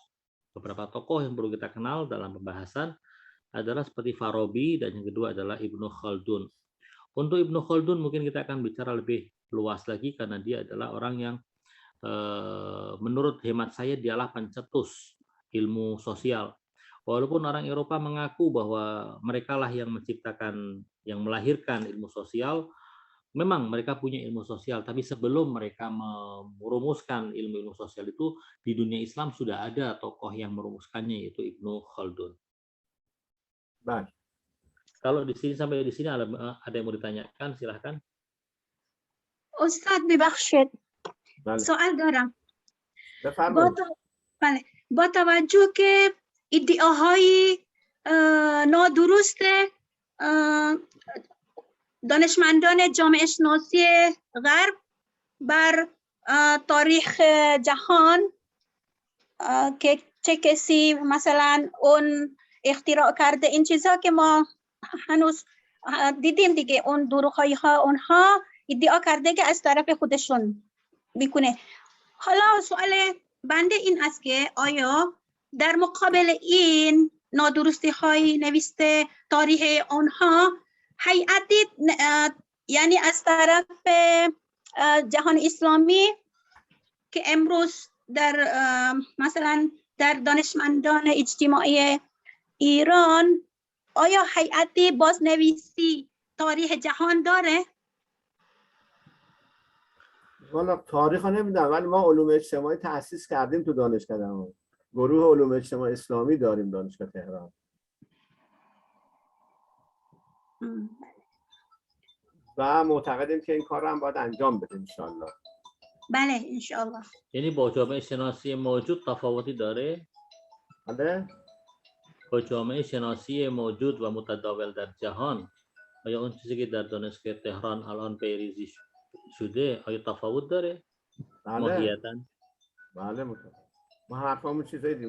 yang perlu kita kenal dalam pembahasan adalah seperti Farabi, dan yang kedua adalah Ibnu Khaldun. Untuk Ibnu Khaldun mungkin kita akan bicara lebih luas lagi karena dia adalah orang yang menurut hemat saya dialah pencetus ilmu sosial. Walaupun orang Eropa mengaku bahwa mereka lah yang menciptakan, yang melahirkan ilmu sosial, memang mereka punya ilmu sosial, tapi sebelum mereka merumuskan ilmu sosial itu, di dunia Islam sudah ada tokoh yang merumuskannya, yaitu Ibnu Khaldun. Baik. Kalau di sini sampai di sini ada yang mau ditanyakan, silahkan. استاد ببخشید بله سوال دارم. بفرمایید. با توجه که ادعاهای نادرست دانشمندان جامعه شناسی غرب بر تاریخ جهان که چه کسی مثلا اون اختراع کرده، این چیزها که ما هنوز دیدیم دیگه، اون دروغ‌های ها اونها ادعا کرده که از طرف خودشون میکنه. حالا سوال بنده این است که آیا در مقابل این نادرستی های نوشته تاریخ آنها هیئتی یعنی از طرف جهان اسلامی که امروز در مثلا در دانشمندان اجتماعی ایران آیا هیئتی بازنویسی تاریخ جهان داره؟ والا تاریخ ها نمیدونم، ولی ما علوم اجتماعی تأسیس کردیم تو دانشکدهمون. گروه علوم اجتماعی اسلامی داریم دانشگاه تهران و معتقدیم که این کار رو هم باید انجام بدیم انشالله. بله انشالله. یعنی با جامعه شناسی موجود تفاوتی داره؟ بله؟ با جامعه شناسی موجود و متداول در جهان، آیا اون چیزی که در دانشگاه تهران الان پیریزی شده آیا تفاوت داره؟ بله ماهیتاً؟ بله ما حرفامون چیزایی دیگه،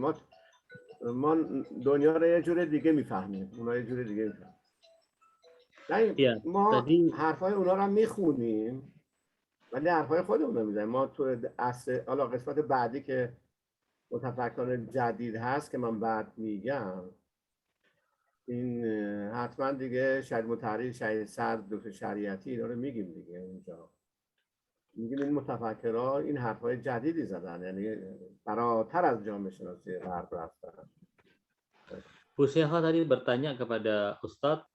ما دنیا رو یه جور دیگه میفهمیم، اونا یه جور دیگه میفهمیم. ما حرفای اونا رو هم میخونیم ولی حرفای خودمون رو میزنیم. ما تو حالا قسمت بعدی که متفکران جدید هست که من بعد میگم، این حتما دیگه شاید متحریر شهید صدر دکتر شریعتی اینا رو میگیم دیگه. اونجا میگیم این متفکرها این حرفای جدیدی زدن، یعنی فراتر از جامعه شناسی غرب رفتن. Bu Syekha tadi bertanya kepada Ustadz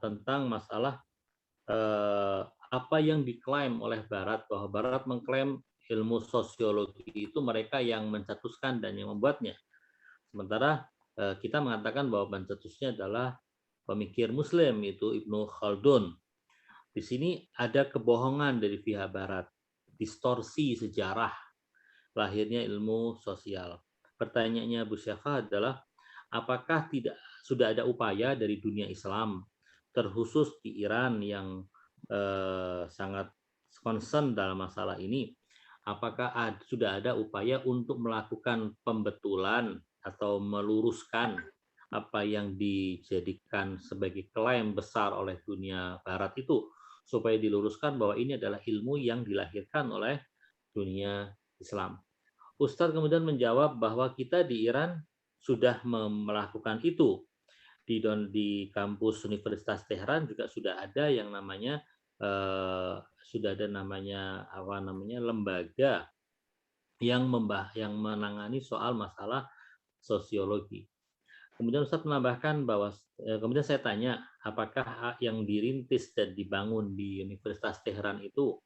tentang masalah apa yang diklaim oleh Barat, bahwa Barat mengklaim ilmu sosiologi itu mereka yang mencetuskan dan yang membuatnya. Sementara kita mengatakan bahwa pencetusnya adalah pemikir Muslim, itu Ibnu Khaldun. Di sini ada kebohongan dari pihak Barat, distorsi sejarah lahirnya ilmu sosial. Pertanyaannya Bu Syekha adalah, apakah sudah ada upaya dari dunia Islam, terkhusus di Iran yang sangat concern dalam masalah ini, apakah sudah ada upaya untuk melakukan pembetulan atau meluruskan apa yang dijadikan sebagai klaim besar oleh dunia Barat itu, supaya diluruskan bahwa ini adalah ilmu yang dilahirkan oleh dunia Islam. Ustadz kemudian menjawab bahwa kita di Iran sudah melakukan itu. Di kampus Universitas Tehran juga sudah ada yang namanya lembaga yang menangani soal masalah sosiologi. Kemudian Ustadz menambahkan bahwa kemudian saya tanya, apakah yang dirintis dan dibangun di Universitas Tehran itu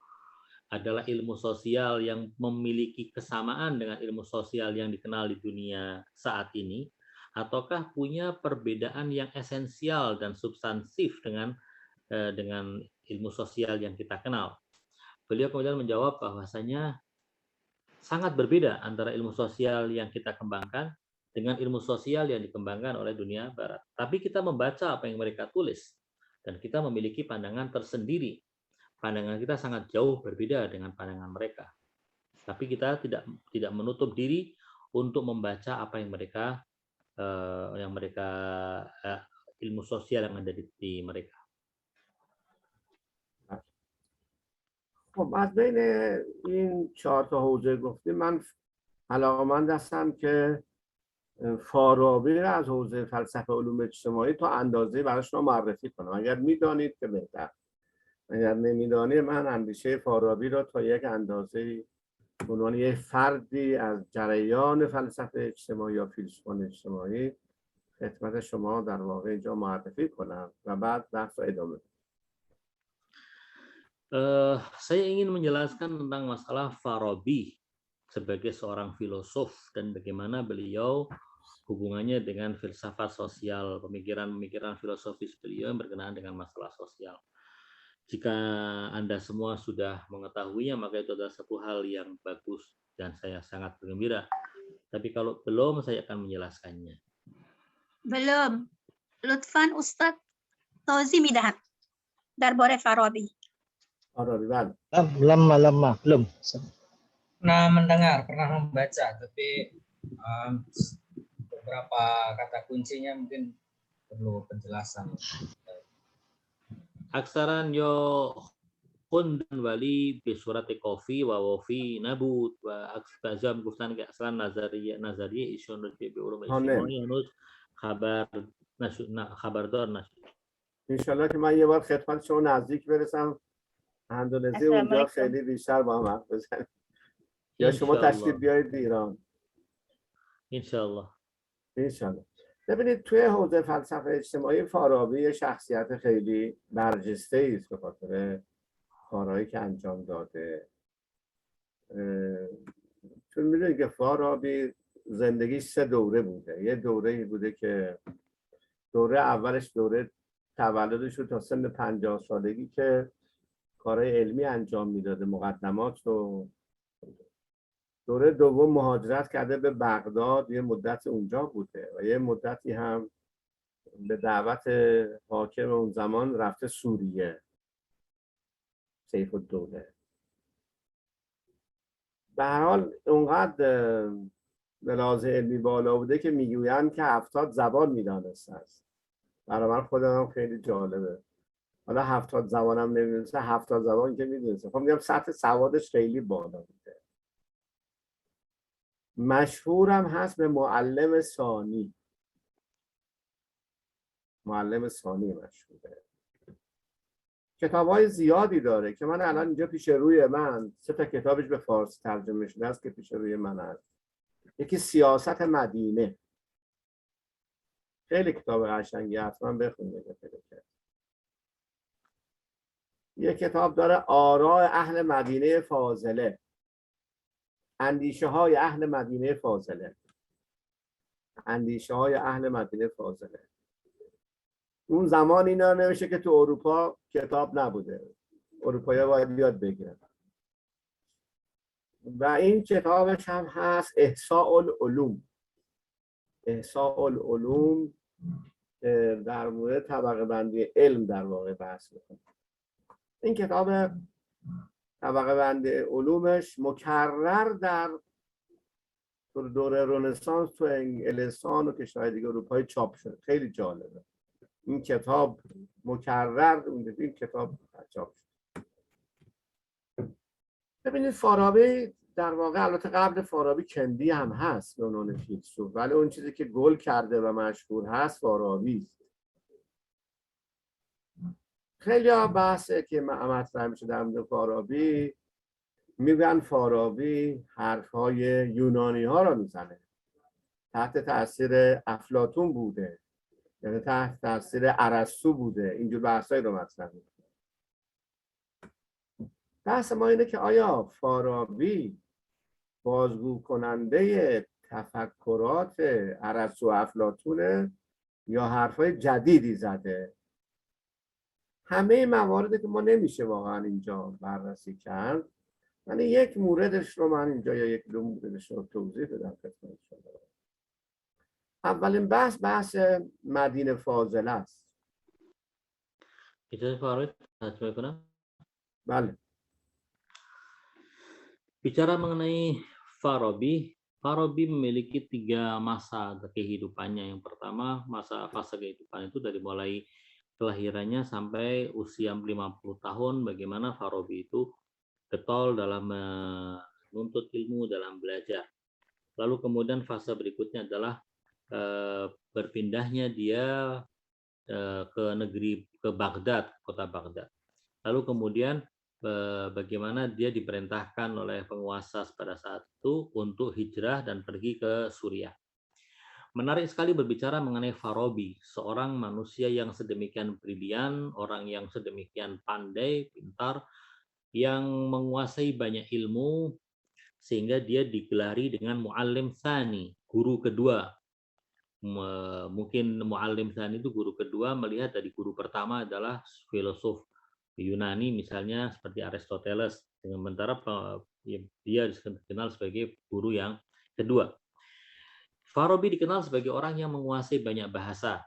adalah ilmu sosial yang memiliki kesamaan dengan ilmu sosial yang dikenal di dunia saat ini, ataukah punya perbedaan yang esensial dan substansif dengan ilmu sosial yang kita kenal. Beliau kemudian menjawab bahwasanya sangat berbeda antara ilmu sosial yang kita kembangkan dengan ilmu sosial yang dikembangkan oleh dunia Barat. Tapi kita membaca apa yang mereka tulis dan kita memiliki pandangan tersendiri. Pandangan kita sangat jauh berbeda dengan pandangan mereka. Tapi kita tidak menutup diri untuk membaca apa yang mereka ilmu sosial yang ada di mereka. خب از بین این 4 تا حوزه گفتیم، من علاقه‌مند هستم که فارابی را از حوزه فلسفه علوم اجتماعی تا اندازه براش رو معرفی کنم. اگر میدانید که بهتر، اگر نمیدانید من اندیشه فارابی را تا یک اندازه به عنوان یک فردی از جریان فلسفه اجتماعی یا فیلسوفان اجتماعی خدمت شما در واقع اینجا معرفی کنم و بعد بحث رو ادامه بدم. Saya ingin menjelaskan tentang masalah Farabi sebagai seorang filosof dan bagaimana beliau hubungannya dengan filsafat sosial, pemikiran-pemikiran filosofis beliau yang berkenaan dengan masalah sosial. Jika Anda semua sudah mengetahuinya, maka itu adalah satu hal yang bagus dan saya sangat bergembira. Tapi kalau belum, saya akan menjelaskannya. Belum. Lutfan Ustadz توضیح میدهد درباره فارابی. فارابی بله. belum. Pernah mendengar, pernah membaca, tapi beberapa kata kuncinya mungkin perlu penjelasan. Aksaran yo dan wali bisurat kofi wa wafi nabut wa aksbazam guftan ke aksaran nazariya isyun bi ulum ijtimai hanuz خبردار نشد. انشالله که من یه بار خدمت شما نزدیک برسم اندونزی اونجا خیلی بیشتر با هم حرف بزنیم یا شما تشریف بیایید ایران انشالله. ببینید توی حوزه فلسفه اجتماعی فارابی شخصیت خیلی برجسته است به خاطر کارهایی که انجام داده. چون میدونید که فارابی زندگیش 3 دوره بوده. یه دوره بوده که دوره اولش دوره تولدش رو تا سن 50 سالگی که کارهای علمی انجام میداده، مقدمات و دوره دوم مهاجرت کرده به بغداد، یه مدت اونجا بوده و یه مدتی هم به دعوت حاکم اون زمان رفته سوریه، سیف الدوله. به هر حال اونقدر به لحاظ علمی بالا بوده که میگویند که 70 زبان میدانسته است. برای من خودم خیلی جالبه. حالا 70 زبانم نمیدونسته، 70 زبان که میدونسته. خب میگم سطح سوادش خیلی بالا بوده. مشهورم هست به معلم ثانی. معلم ثانی مشهوره. کتاب‌های زیادی داره که من الان اینجا پیش روی من 3 تا کتابش به فارسی ترجمه شده است که پیش روی من هست. یکی سیاست مدینه. خیلی کتاب قشنگی، حتما بخونید. یک کتاب داره آراء اهل مدینه فاضله. اندیشه های اهل مدینه فاضله. اندیشه های اهل مدینه فاضله. اون زمان اینا نمیشه که تو اروپا کتاب نبوده. اروپایی‌ها باید یاد بگیرن. و این کتابش هم هست احصاء العلوم. احصاء العلوم در مورد طبقه بندی علم در واقع بحث میکنه. این کتاب طبقه بندی علومش مکرر در دوره رنسانس تو انگلستان و کشورهای دیگه اروپایی چاپ شده. خیلی جالبه. این کتاب مکرر این کتاب چاپ شده. ببینید فارابی در واقع البته قبل فارابی کندی هم هست به عنوان فیلسوف، ولی اون چیزی که گل کرده و مشهور هست فارابی است. خیلی ها بحثه که مطرح میشه در مورد فارابی، میگن فارابی حرفهای یونانی ها را میزنه، تحت تاثیر افلاطون بوده، یعنی تحت تاثیر ارسطو بوده. اینجور بحثایی رو مطرح میکنه. بحث ما اینه که آیا فارابی بازگو کننده تفکرات ارسطو و افلاطونه یا حرفای جدیدی زده؟ همه مواردی که ما نمیشه واقعا اینجا بررسی کرد، یعنی یک موردش رو من اینجا یا یک دو موردش رو توضیح بدم خدمت شما. اولین بحث مدینه فاضله است. Itu Farid, terjemah pernah? بله. Bicara mengenai Farabi, Farabi memiliki 3 masa kehidupannya. Yang pertama, masa fase kehidupan itu dari mulai kelahirannya sampai usia 50 tahun, bagaimana Farabi itu getol dalam menuntut ilmu, dalam belajar. Lalu kemudian fase berikutnya adalah berpindahnya dia ke Baghdad, kota Baghdad. Lalu kemudian bagaimana dia diperintahkan oleh penguasa pada saat itu untuk hijrah dan pergi ke Suriah. Menarik sekali berbicara mengenai Farabi, seorang manusia yang sedemikian brilian, orang yang sedemikian pandai, pintar, yang menguasai banyak ilmu, sehingga dia digelari dengan muallim tsani, guru kedua. Mungkin muallim tsani itu guru kedua, melihat dari guru pertama adalah filosof Yunani misalnya seperti Aristoteles, dengan sementara dia dikenal sebagai guru yang kedua. Farabi dikenal sebagai orang yang menguasai banyak bahasa.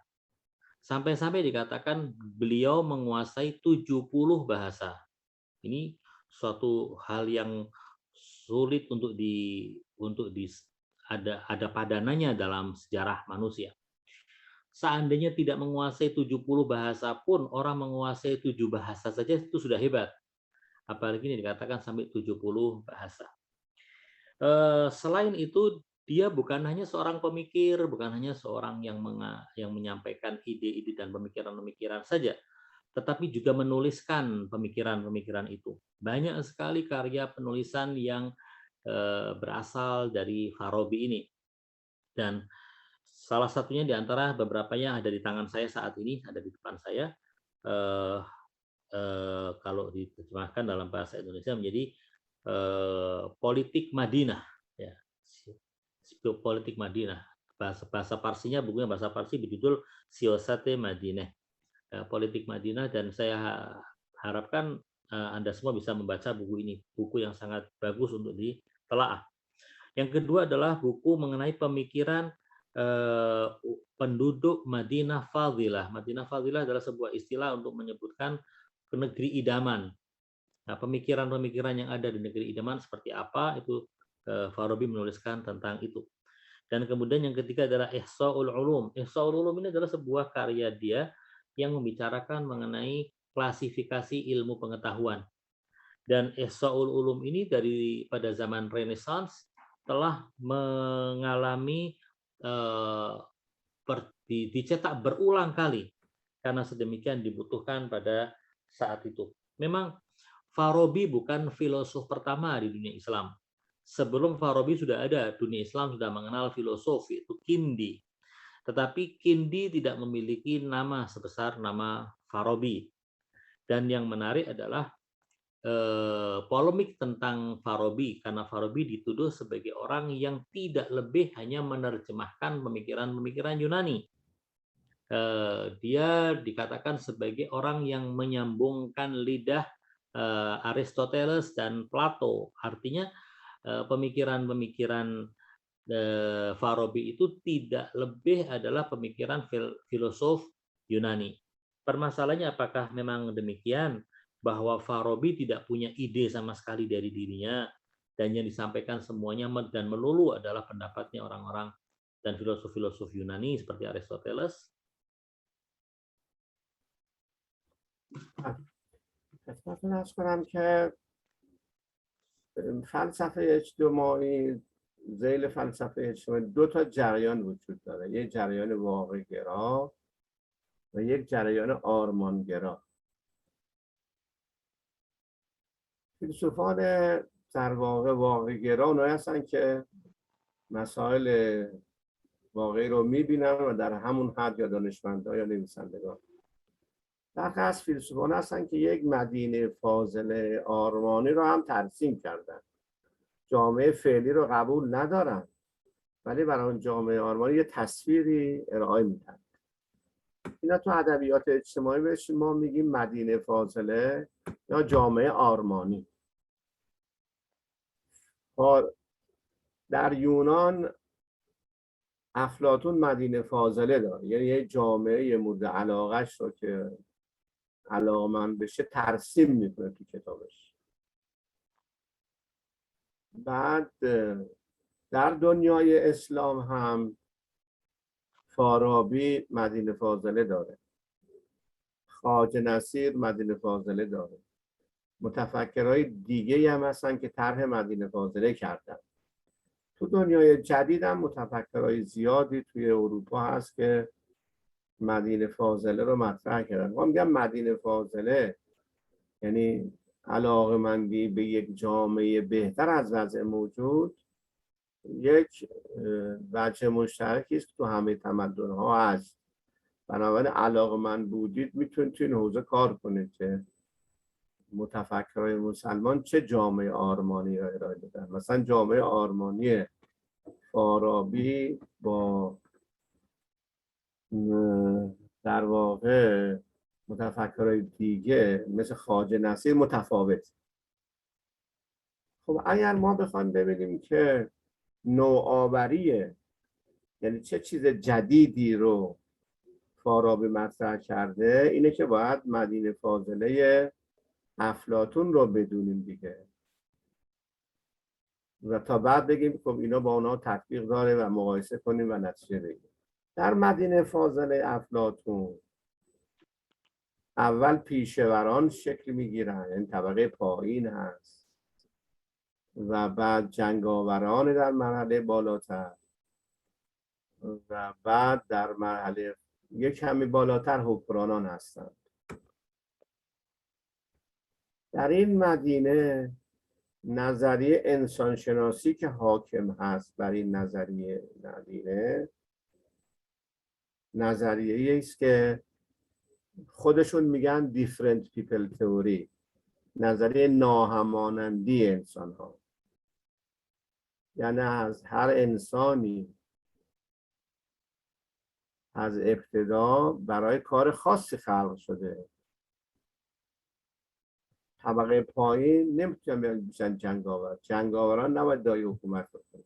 Sampai-sampai dikatakan beliau menguasai 70 bahasa. Ini suatu hal yang sulit untuk ada padanannya dalam sejarah manusia. Seandainya tidak menguasai 70 bahasa pun, orang menguasai 7 bahasa saja itu sudah hebat. Apalagi ini dikatakan sampai 70 bahasa. Selain itu, dia bukan hanya seorang pemikir, bukan hanya seorang yang menyampaikan ide-ide dan pemikiran-pemikiran saja, tetapi juga menuliskan pemikiran-pemikiran itu. Banyak sekali karya penulisan yang berasal dari Farabi ini. Dan salah satunya di antara beberapa yang ada di tangan saya saat ini, ada di depan saya, kalau diterjemahkan dalam bahasa Indonesia menjadi Politik Madinah, ya. Politik Madinah. Bahasa Parsinya, bukunya bahasa Parsi berjudul Siyasate Madinah, Politik Madinah, dan saya harapkan Anda semua bisa membaca buku ini, buku yang sangat bagus untuk ditelaah. Yang kedua adalah buku mengenai pemikiran penduduk Madinah Fadilah. Madinah Fadilah adalah sebuah istilah untuk menyebutkan negeri idaman. Nah, pemikiran-pemikiran yang ada di negeri idaman seperti apa, itu Farabi menuliskan tentang itu. Dan kemudian yang ketiga adalah Ihsa'ul Ulum. Ihsa'ul Ulum ini adalah sebuah karya dia yang membicarakan mengenai klasifikasi ilmu pengetahuan. Dan Ihsa'ul Ulum ini pada zaman Renaissance telah mengalami dicetak berulang kali karena sedemikian dibutuhkan pada saat itu. Memang Farabi bukan filosof pertama di dunia Islam. Sebelum Farabi sudah ada, dunia Islam sudah mengenal filosof, yaitu Kindi. Tetapi Kindi tidak memiliki nama sebesar nama Farabi. Dan yang menarik adalah polemik tentang Farabi, karena Farabi dituduh sebagai orang yang tidak lebih hanya menerjemahkan pemikiran-pemikiran Yunani. Dia dikatakan sebagai orang yang menyambungkan lidah Aristoteles dan Plato. Artinya pemikiran-pemikiran Farabi itu tidak lebih adalah pemikiran filosof Yunani. Permasalahannya apakah memang demikian, bahwa Farabi tidak punya ide sama sekali dari dirinya, dan yang disampaikan semuanya dan melulu adalah pendapatnya orang-orang dan filosof-filosof Yunani seperti Aristoteles? خدمتتون عرض کنم که فلسفه اجتماعی، ذیل فلسفه اجتماعی 2 تا جریان وجود داره. یک جریان واقع‌گرا و یک جریان آرمانگرا. فیلسوفان در واقع واقع‌گرا اونایی هستن که مسائل واقعی رو می‌بینن و در همون حد، یا دانشمندان یا نویسندگان. برخی از فیلسوفان هستن که یک مدینه فاضله آرمانی رو هم ترسیم کردن. جامعه فعلی رو قبول ندارن، ولی برای اون جامعه آرمانی یه تصویری ارائه میدن. اینا تو ادبیات اجتماعی بهش ما میگیم مدینه فاضله یا جامعه آرمانی. در یونان افلاطون مدینه فاضله داره، یعنی یه جامعه مورد علاقهش رو که علاقه‌مند بشه ترسیم میکنه تو کتابش. بعد در دنیای اسلام هم فارابی مدینه فاضله داره، خواجه نصیر مدینه فاضله داره، متفکرهای دیگه هم هستن که طرح مدینه فاضله کردن. تو دنیای جدید هم متفکرهای زیادی توی اروپا هست که مدینه فاضله رو مطرح کردن. ما میگم مدینه فاضله یعنی علاقه‌مندی به یک جامعه بهتر از وضع موجود، یک وجه مشترکی است تو همه تمدن‌ها هست. بنابراین علاقه‌مند بودید میتونید تو این حوزه کار کنید که متفکرهای مسلمان چه جامعه آرمانی را ارائه دادن. مثلا جامعه آرمانی فارابی با در واقع متفکرهای دیگه مثل خواجه نصیر متفاوت. خب اگر ما بخوایم ببینیم که نوآوریه، یعنی چه چیز جدیدی رو فارابی مطرح کرده، اینه که باید مدینه فاضله افلاطون رو بدونیم دیگه و تا بعد بگیم خب اینا با اونا تطبیق داره و مقایسه کنیم و نتیجه بگیریم. در مدینه فاضله افلاطون اول پیشوران شکل میگیرن، یعنی طبقه پایین هست و بعد جنگاوران در مرحله بالاتر و بعد در مرحله یک کمی بالاتر حکمرانان هستند. در این مدینه نظریه انسانشناسی که حاکم هست بر این نظریه مدینه، نظریه است که خودشون میگن different people theory، نظریه ناهمانندی انسان ها. یعنی از هر انسانی از ابتدا برای کار خاصی خلق شده. طبقه پایین نمیتونن بشن جنگاور، جنگاوران نباید دایی حکومت بکنن.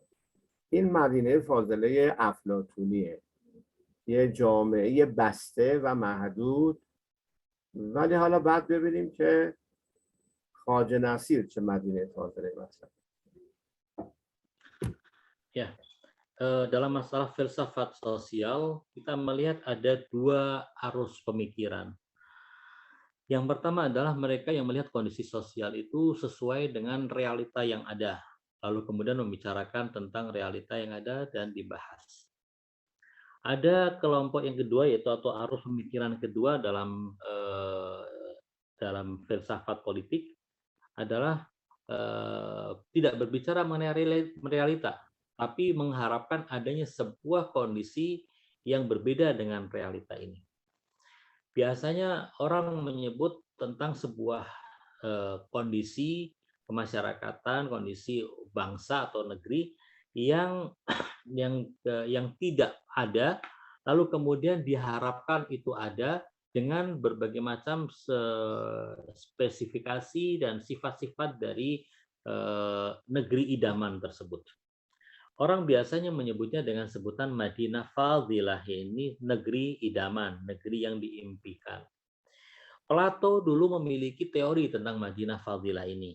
این مدینه فاضله افلاطونیه، یه جامعه بسته و محدود. ولی حالا بعد ببینیم که خواجه نصیر چه مدینه فاضله مثلا. Ya, dalam masalah filsafat sosial, kita melihat ada dua arus pemikiran. Yang pertama adalah mereka yang melihat kondisi sosial itu sesuai dengan realita yang ada, lalu kemudian membicarakan tentang realita yang ada dan dibahas. Ada kelompok yang kedua, yaitu atau arus pemikiran kedua dalam filsafat politik adalah tidak berbicara mengenai realita, tapi mengharapkan adanya sebuah kondisi yang berbeda dengan realita ini. Biasanya orang menyebut tentang sebuah kondisi kemasyarakatan, kondisi bangsa atau negeri yang tidak ada, lalu kemudian diharapkan itu ada dengan berbagai macam spesifikasi dan sifat-sifat dari negeri idaman tersebut. Orang biasanya menyebutnya dengan sebutan Madinah Fadilah, ini negeri idaman, negeri yang diimpikan. Plato dulu memiliki teori tentang Madinah Fadilah ini.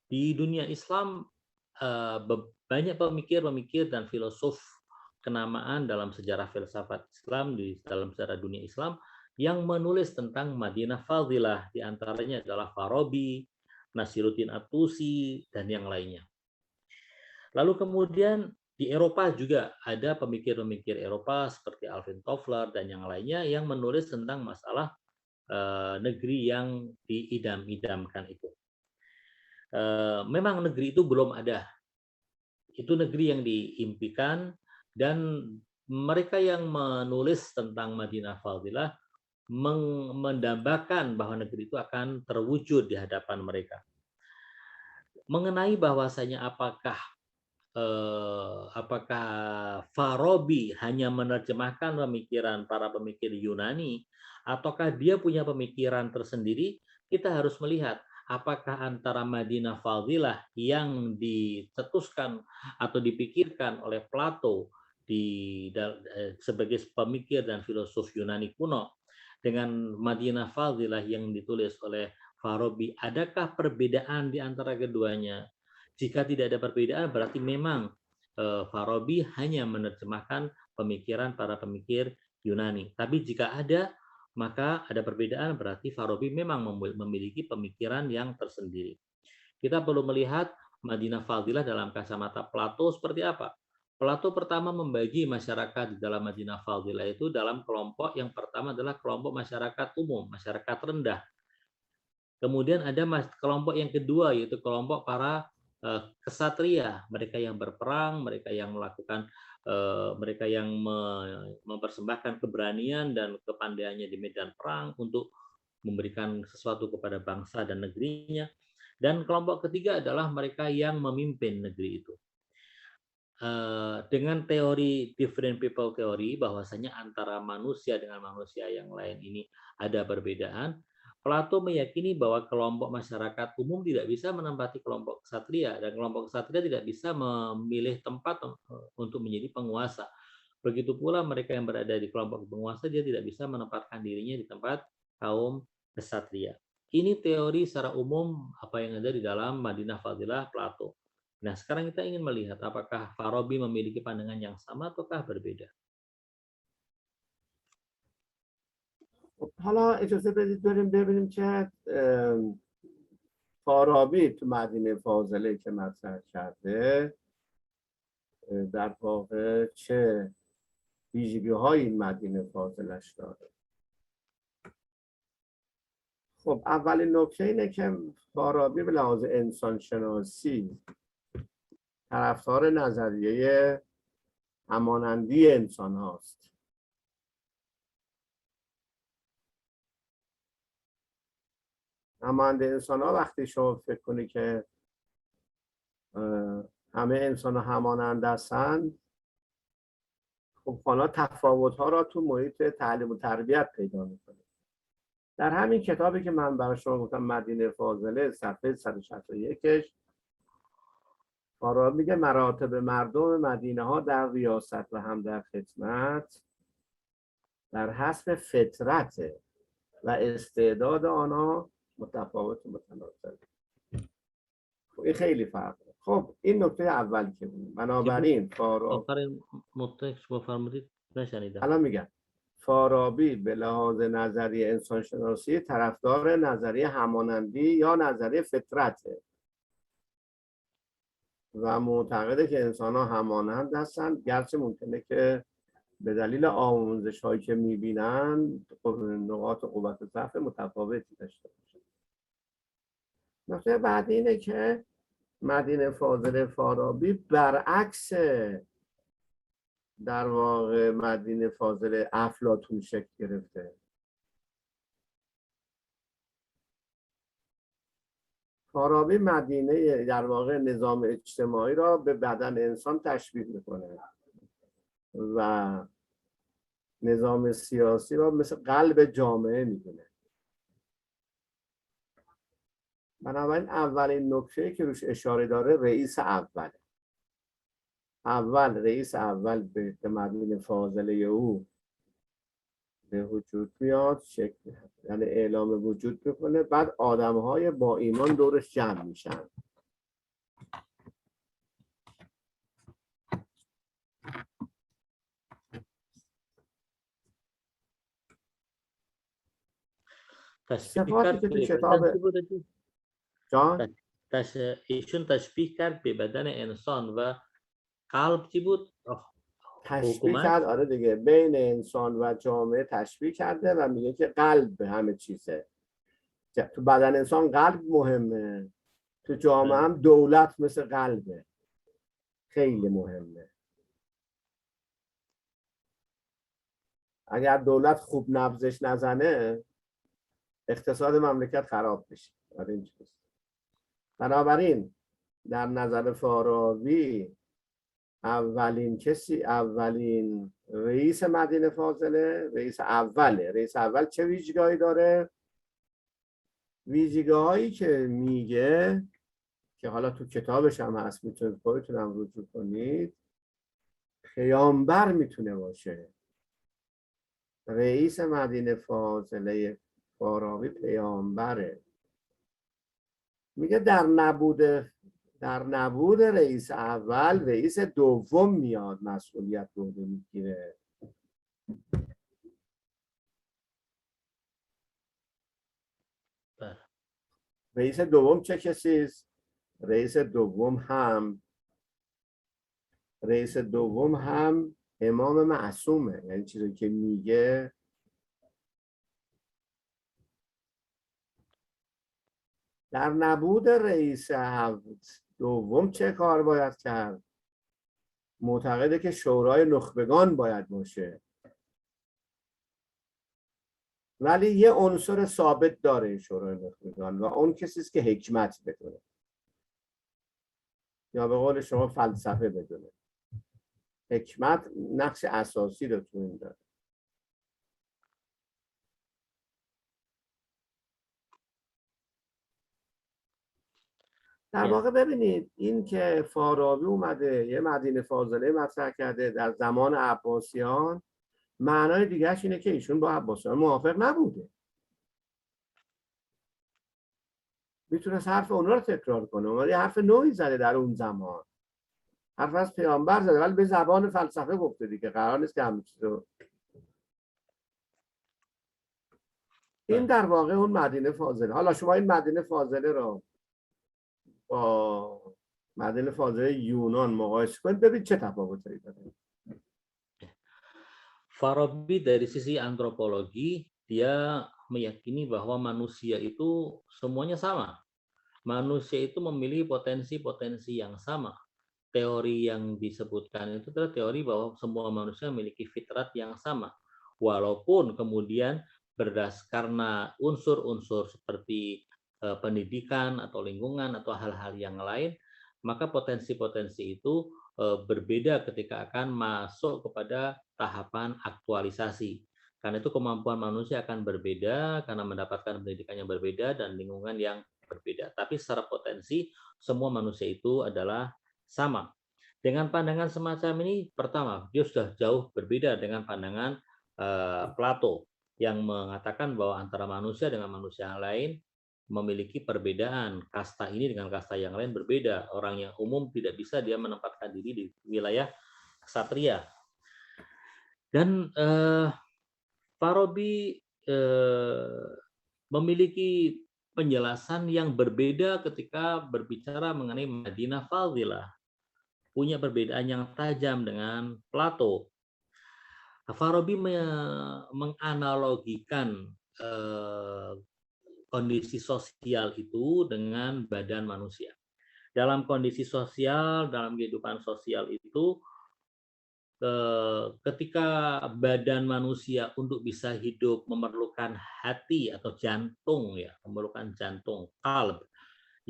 Di dunia Islam banyak pemikir-pemikir dan filosof kenamaan dalam sejarah filsafat Islam, di dalam sejarah dunia Islam yang menulis tentang Madinah Fadilah, di antaranya adalah Farabi, Nasiruddin At-Tusi, dan yang lainnya. Lalu kemudian di Eropa juga ada pemikir-pemikir Eropa seperti Alvin Toffler dan yang lainnya yang menulis tentang masalah negeri yang diidam-idamkan itu. Memang negeri itu belum ada. Itu negeri yang diimpikan, dan mereka yang menulis tentang Madinah Fadilah mendambakan bahwa negeri itu akan terwujud di hadapan mereka. Mengenai bahwasanya apakah Farabi hanya menerjemahkan pemikiran para pemikir Yunani ataukah dia punya pemikiran tersendiri, kita harus melihat apakah antara Madinah Fadilah yang dicetuskan atau dipikirkan oleh Plato sebagai pemikir dan filosof Yunani kuno dengan Madinah Fadilah yang ditulis oleh Farabi, adakah perbedaan di antara keduanya? Jika tidak ada perbedaan, berarti memang Farabi hanya menerjemahkan pemikiran para pemikir Yunani. Tapi jika ada, maka ada perbedaan, berarti Farabi memang memiliki pemikiran yang tersendiri. Kita perlu melihat Madinah Fadilah dalam kacamata Plato seperti apa. Plato pertama membagi masyarakat di dalam Madinah Fadilah itu dalam kelompok yang pertama adalah kelompok masyarakat umum, masyarakat rendah. Kemudian ada kelompok yang kedua, yaitu kelompok para kesatria, mereka yang berperang, mereka yang melakukan, mereka yang mempersembahkan keberanian dan kepandaiannya di medan perang untuk memberikan sesuatu kepada bangsa dan negerinya. Dan kelompok ketiga adalah mereka yang memimpin negeri itu. dengan teori different people teori bahwasanya antara manusia dengan manusia yang lain ini ada perbedaan, Plato meyakini bahwa kelompok masyarakat umum tidak bisa menempati kelompok ksatria dan kelompok ksatria tidak bisa memilih tempat untuk menjadi penguasa. Begitu pula mereka yang berada di kelompok penguasa dia tidak bisa menempatkan dirinya di tempat kaum ksatria. Ini teori secara umum apa yang ada di dalam Madinah Fadilah Plato. Nah, sekarang kita ingin melihat apakah Farabi memiliki pandangan yang sama ataukah berbeda. حالا اجازه بدید بریم ببینیم که فارابی تو مدینه فاضله که مطرح کرده در واقع چه ویژگی‌های این مدینه فاضلش داره. خب اولین نکته اینه که فارابی به لحاظ انسانشناسی طرفدار نظریه همانندی انسان هاست. همانند انسان ها وقتی شما فکر کنی که همه انسان ها همانند هستند، خب حالا تفاوت ها را تو محیط تعلیم و تربیت پیدا میکنه. در همین کتابی که من برای شما گفتم مدینه فاضله صفحه 161ش فارابی میگه مراتب مردم مدینه ها در ریاست و هم در خدمت در حسب فطرت و استعداد آنها متفاوت و متناسب. این خیلی فرقه. خب این نکته اول که بود. بنابراین فارابی الان میگم فارابی به لحاظ نظریه انسانشناسی طرفدار نظریه همانندی یا نظریه فطرته و معتقده که انسان ها همانند هستند، گرچه ممکنه که به دلیل آموزش هایی که میبینن نقاط قوت و ضعف متفاوتی داشته باشن. نکته بعدی اینه که مدینه فاضله فارابی برعکس در واقع مدینه فاضله افلاطون شکل گرفته. فارابی مدینه در واقع نظام اجتماعی را به بدن انسان تشبیه میکنه و نظام سیاسی را مثل قلب جامعه میدونه. بنابراین اولین نکته‌ای که روش اشاره داره رئیس اوله. رئیس اول به مدینه فاضله او به وجود میاد، شکل یعنی اعلام وجود میکنه، بعد آدم‌های با ایمان دورش جمع میشن. صفاتی که تو کتاب جان ایشون تشبیه کرد به بدن انسان و قلب چی بود؟ تشبیه کرد، آره دیگه، بین انسان و جامعه تشبیه کرده و میگه که قلب همه چیزه. تو بدن انسان قلب مهمه، تو جامعه هم دولت مثل قلبه، خیلی مهمه. اگر دولت خوب نبضش نزنه اقتصاد مملکت خراب میشه. بنابراین در نظر فارابی اولین رئیس مدینه فاضله رئیس اوله. رئیس اول چه ویژگی‌هایی داره؟ ویژگی‌هایی که میگه که حالا تو کتابش هم هست، میتونید خودتون هم رجوع کنید، پیامبر میتونه باشه. رئیس مدینه فاضله فارابی پیامبره. میگه در نبود رئیس اول رئیس دوم میاد مسئولیت رو میگیره. رئیس دوم چه کسی است؟ رئیس دوم هم امام معصومه، یعنی چیزی که میگه در نبود رئیس دوم چه کار باید کرد؟ معتقده که شورای نخبگان باید باشه، ولی یه عنصر ثابت داره شورای نخبگان و اون کسی است که حکمت بدونه یا به قول شما فلسفه بدونه. حکمت نقش اساسی رو تو این داره. در واقع ببینید این که فارابی اومده یه مدینه فاضله مطرح کرده در زمان عباسیان، معنای دیگرش اینه که ایشون با عباسیان موافق نبوده، میتونست حرف اونا رو تکرار کنه، ولی حرف نوعی زده در اون زمان، حرف از پیامبر زده ولی به زبان فلسفه گفته دیگه، قرار نیست که همه چیز رو. این در واقع اون مدینه فاضله. حالا شما این مدینه فاضله رو با مدینه فاضله یونان مقایسه کنید، ببین چه تفاوتایی داره. Farabi dari sisi antropologi, dia meyakini bahwa manusia itu semuanya sama. Manusia itu memiliki potensi-potensi yang sama. Teori yang disebutkan itu adalah teori bahwa semua manusia memiliki fitrat yang sama. Walaupun kemudian karena unsur-unsur seperti pendidikan atau lingkungan atau hal-hal yang lain, maka potensi-potensi itu berbeda ketika akan masuk kepada tahapan aktualisasi. Karena itu kemampuan manusia akan berbeda karena mendapatkan pendidikan yang berbeda dan lingkungan yang berbeda. Tapi secara potensi semua manusia itu adalah sama. Dengan pandangan semacam ini, pertama, dia sudah jauh berbeda dengan pandangan Plato yang mengatakan bahwa antara manusia dengan manusia yang lain memiliki perbedaan, kasta ini dengan kasta yang lain berbeda. Orang yang umum tidak bisa dia menempatkan diri di wilayah ksatria. Dan Farabi memiliki penjelasan yang berbeda ketika berbicara mengenai Madinah Fadilah. Punya perbedaan yang tajam dengan Plato. Farabi menganalogikan kondisi sosial itu dengan badan manusia. Dalam kondisi sosial, dalam kehidupan sosial itu, ketika badan manusia untuk bisa hidup memerlukan hati atau jantung, ya, memerlukan jantung, qalb,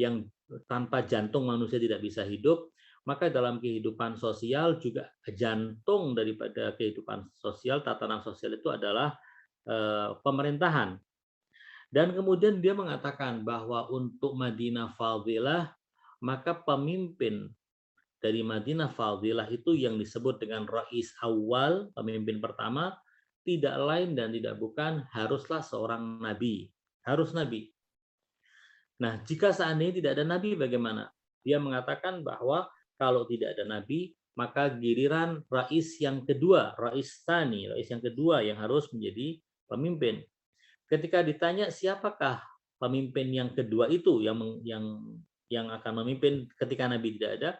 yang tanpa jantung manusia tidak bisa hidup, maka dalam kehidupan sosial juga jantung daripada kehidupan sosial, tatanan sosial itu adalah pemerintahan. Dan kemudian dia mengatakan bahwa untuk Madinah Fadilah, maka pemimpin dari Madinah Fadilah itu yang disebut dengan Rais Awal, pemimpin pertama, tidak lain dan tidak bukan haruslah seorang nabi. Harus nabi. Nah, jika seandainya tidak ada nabi bagaimana? Dia mengatakan bahwa kalau tidak ada nabi, maka giliran Rais yang kedua, Rais Tsani, Rais yang kedua yang harus menjadi pemimpin. Ketika ditanya siapakah pemimpin yang kedua itu yang akan memimpin ketika Nabi tidak ada,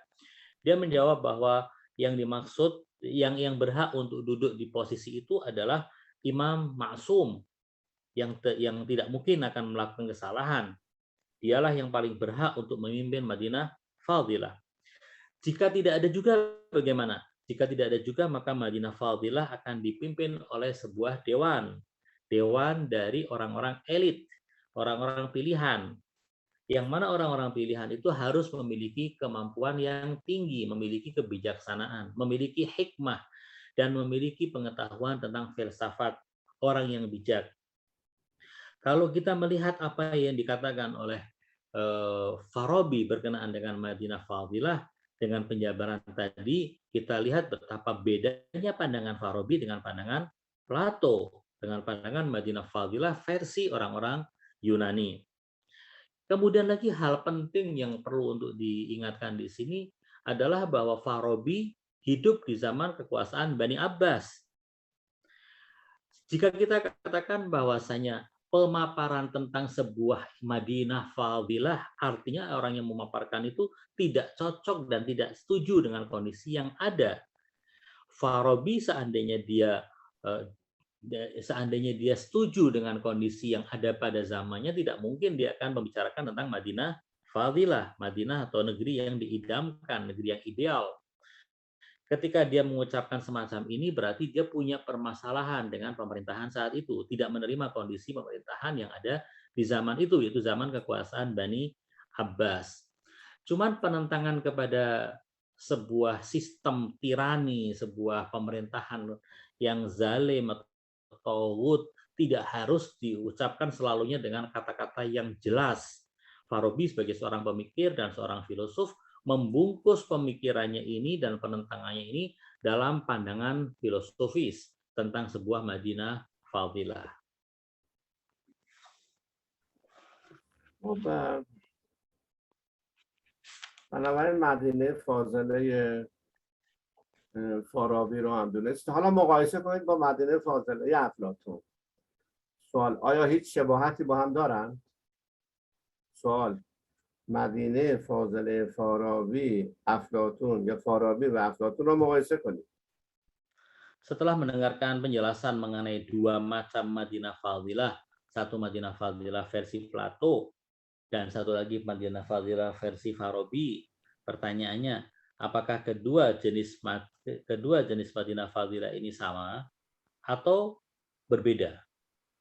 dia menjawab bahwa yang dimaksud yang berhak untuk duduk di posisi itu adalah imam maksum yang tidak mungkin akan melakukan kesalahan. Dialah yang paling berhak untuk memimpin Madinah Fadilah. Jika tidak ada juga bagaimana? Jika tidak ada juga maka Madinah Fadilah akan dipimpin oleh sebuah dewan dari orang-orang elit, orang-orang pilihan, yang mana orang-orang pilihan itu harus memiliki kemampuan yang tinggi, memiliki kebijaksanaan, memiliki hikmah, dan memiliki pengetahuan tentang filsafat, orang yang bijak. Kalau kita melihat apa yang dikatakan oleh Farabi berkenaan dengan Madinah Fadilah, dengan penjabaran tadi, kita lihat betapa bedanya pandangan Farabi dengan pandangan Plato, dengan pandangan Madinah Fadilah versi orang-orang Yunani. Kemudian lagi hal penting yang perlu untuk diingatkan di sini adalah bahwa Farabi hidup di zaman kekuasaan Bani Abbas. Jika kita katakan bahwasanya pemaparan tentang sebuah Madinah Fadilah, artinya orang yang memaparkan itu tidak cocok dan tidak setuju dengan kondisi yang ada. Farabi seandainya dia setuju dengan kondisi yang ada pada zamannya, tidak mungkin dia akan membicarakan tentang Madinah Fadilah, Madinah atau negeri yang diidamkan, negeri yang ideal. Ketika dia mengucapkan semacam ini, berarti dia punya permasalahan dengan pemerintahan saat itu, tidak menerima kondisi pemerintahan yang ada di zaman itu, yaitu zaman kekuasaan Bani Abbas. Cuman penentangan kepada sebuah sistem tirani, sebuah pemerintahan yang zalim atau tauhid tidak harus diucapkan selalunya dengan kata-kata yang jelas. Farabi sebagai seorang pemikir dan seorang filosof membungkus pemikirannya ini dan penentangannya ini dalam pandangan filosofis tentang sebuah Madinah Fadilah. خب بنابراین مدینه فاضله فارابی رو هم دونست. حالا مقایسه کنید با مدینه فاضله افلاطون. سوال: آیا هیچ شباهتی با هم دارن؟ سوال: مدینه فاضله فارابی افلاطون یا فارابی و افلاطون رو مقایسه کنید. Setelah mendengarkan penjelasan mengenai dua macam Madinah Fadilah, satu Madinah Fadilah versi Plato dan satu lagi Madinah Fadilah versi Farabi, pertanyaannya, apakah kedua jenis Madinah Fadilah ini sama atau berbeda?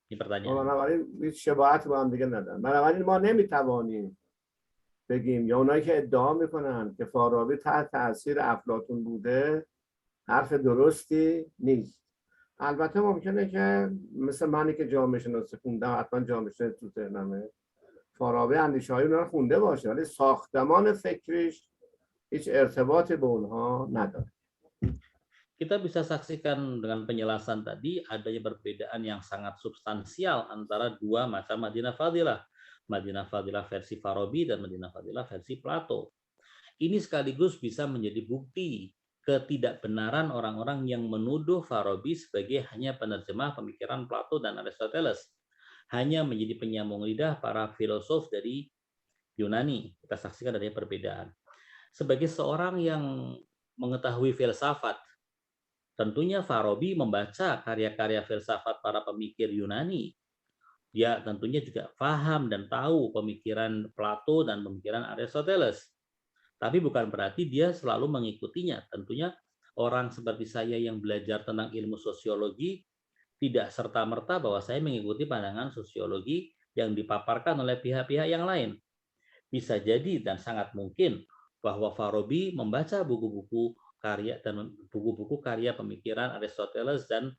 Ini pertanyaan. بنابراین هیچ شباهتی با هم دیگه ندارن. بنابراین ما نمیتوانیم بگیم یا اونایی که ادعا میکنن که فارابی تحت تاثیر افلاطون بوده حرف درستی نیست. البته ممکنه که مثل منی که جامعه شناسی خوندم، حتما جامعه شناسی تو ذهنمه، فارابی اندیشه‌های اونها رو خونده باشه ولی ساختمان فکریش هیچ ارتباطی به اونها نداره. Kita bisa saksikan dengan penjelasan tadi adanya perbedaan yang sangat substansial antara dua macam Madinah Fadilah. Madinah Fadilah versi Farabi dan Madinah Fadilah versi Plato. Ini sekaligus bisa menjadi bukti ketidakbenaran orang-orang yang menuduh Farabi sebagai hanya penerjemah pemikiran Plato dan Aristoteles. Hanya menjadi penyambung lidah para filosof dari Yunani. Kita saksikan adanya perbedaan. Sebagai seorang yang mengetahui filsafat, tentunya Farabi membaca karya-karya filsafat para pemikir Yunani. Dia tentunya juga paham dan tahu pemikiran Plato dan pemikiran Aristoteles. Tapi bukan berarti dia selalu mengikutinya. Tentunya orang seperti saya yang belajar tentang ilmu sosiologi tidak serta-merta bahwa saya mengikuti pandangan sosiologi yang dipaparkan oleh pihak-pihak yang lain. Bisa jadi dan sangat mungkin bahwa Farabi membaca buku-buku karya pemikiran Aristoteles dan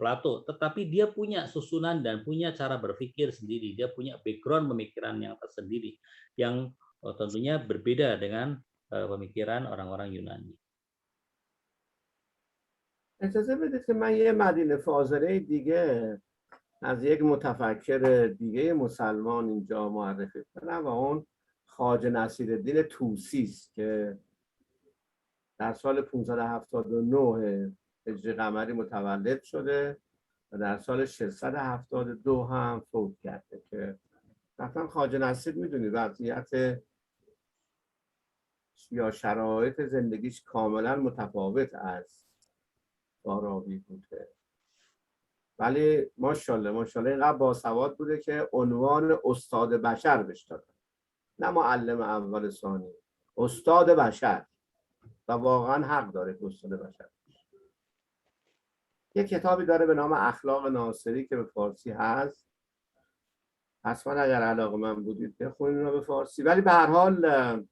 Plato, tetapi dia punya susunan dan punya cara berpikir sendiri, dia punya background pemikiran yang tersendiri yang tentunya berbeda dengan pemikiran orang-orang Yunani. اجازه بدید که من یه مدینه فاضله دیگه از یک متفکر دیگه مسلمان اینجا معرفی کنم و اون خواجه نصیرالدین طوسی است که در سال 579 هجری قمری متولد شده و در سال 672 هم فوت کرده که مثلا خواجه نصیر میدونید وضعیت یا شرایط زندگیش کاملا متفاوت از فارابی بوده ولی ماشاءالله اینقدر باسواد بوده که عنوان استاد بشر بهش دادن، نه معلم اول ثانی، استاد بشر، و واقعا حق داره که استاد بشر. یک کتابی داره به نام اخلاق ناصری که به فارسی هست، حتما اگر علاقه‌مند بودید بخونید رو به فارسی. ولی به هر حال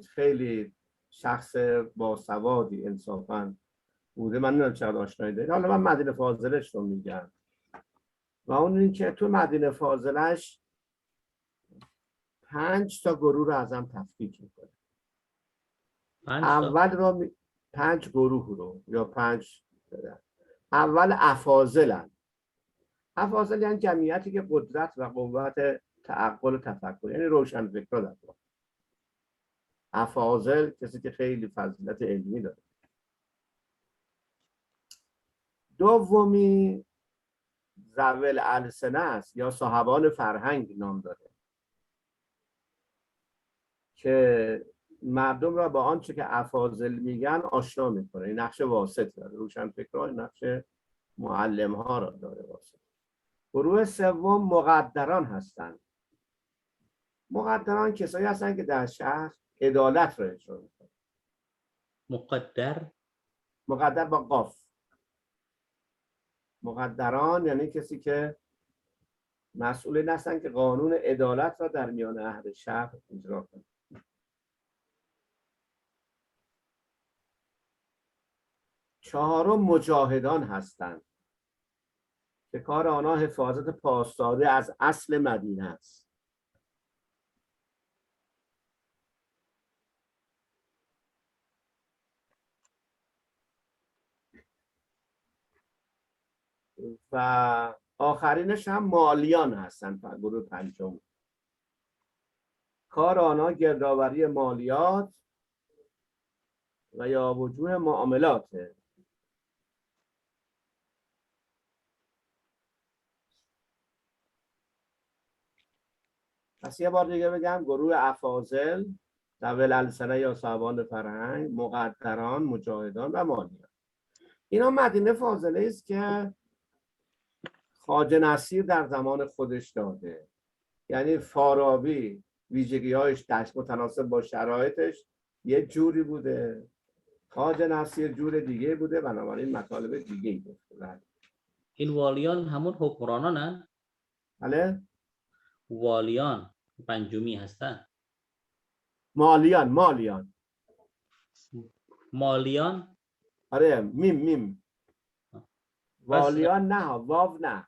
خیلی شخص باسوادی انصافاً بوده. من نمیدونم چقدر آشنایی دارید. حالا من مدینه فاضلش رو میگم و اون این که تو مدینه فاضلش 5 تا گروه رو ازم تفکیک میکنه. اول رو 5 گروه رو یا 5 اول افاضلن. افاضل یعنی جمعیتی که قدرت و قوت تعقل و تفکر، یعنی روشنفکرا در واقع. افاضل کسی که خیلی فضیلت علمی داره. دومی ذوی الالسنه است یا صاحبان فرهنگ نام داره که مردم را با آنچه که افاضل میگن آشنا میکنه. این نقش واسط داره. روشنفکرها نقش معلم ها را داره واسط. گروه سوم مقدران هستند. مقدران کسایی هستند که در شهر عدالت را اجرا میکنن. مقدر با قاف. مقدران یعنی کسی که مسئولین هستن که قانون عدالت را در میان اهل شهر اجرا کنند. چهارم مجاهدان هستند که کار آنها حفاظت پاسداری از اصل مدینه است. و آخرینش هم مالیان هستن، گروه پنجم. کار آنها گردآوری مالیات و یا وجوه معاملاته. پس یه بار دیگه بگم، گروه افاضل، ذوی الالسنه یا صاحبان فرهنگ، مقدران، مجاهدان و مالیان. اینا مدینه فاضله است که خواجه نصیر در زمان خودش داده. یعنی فارابی ویژگی‌هاش متناسب با شرایطش یه جوری بوده، خواجه نصیر جور دیگه بوده، بنابراین مطالب دیگه‌ای گفته. این والیان همون حکمرانانن؟ بله؟ والیان پنجمی هستن. مالیان آره، میم والیان نه، واو نه،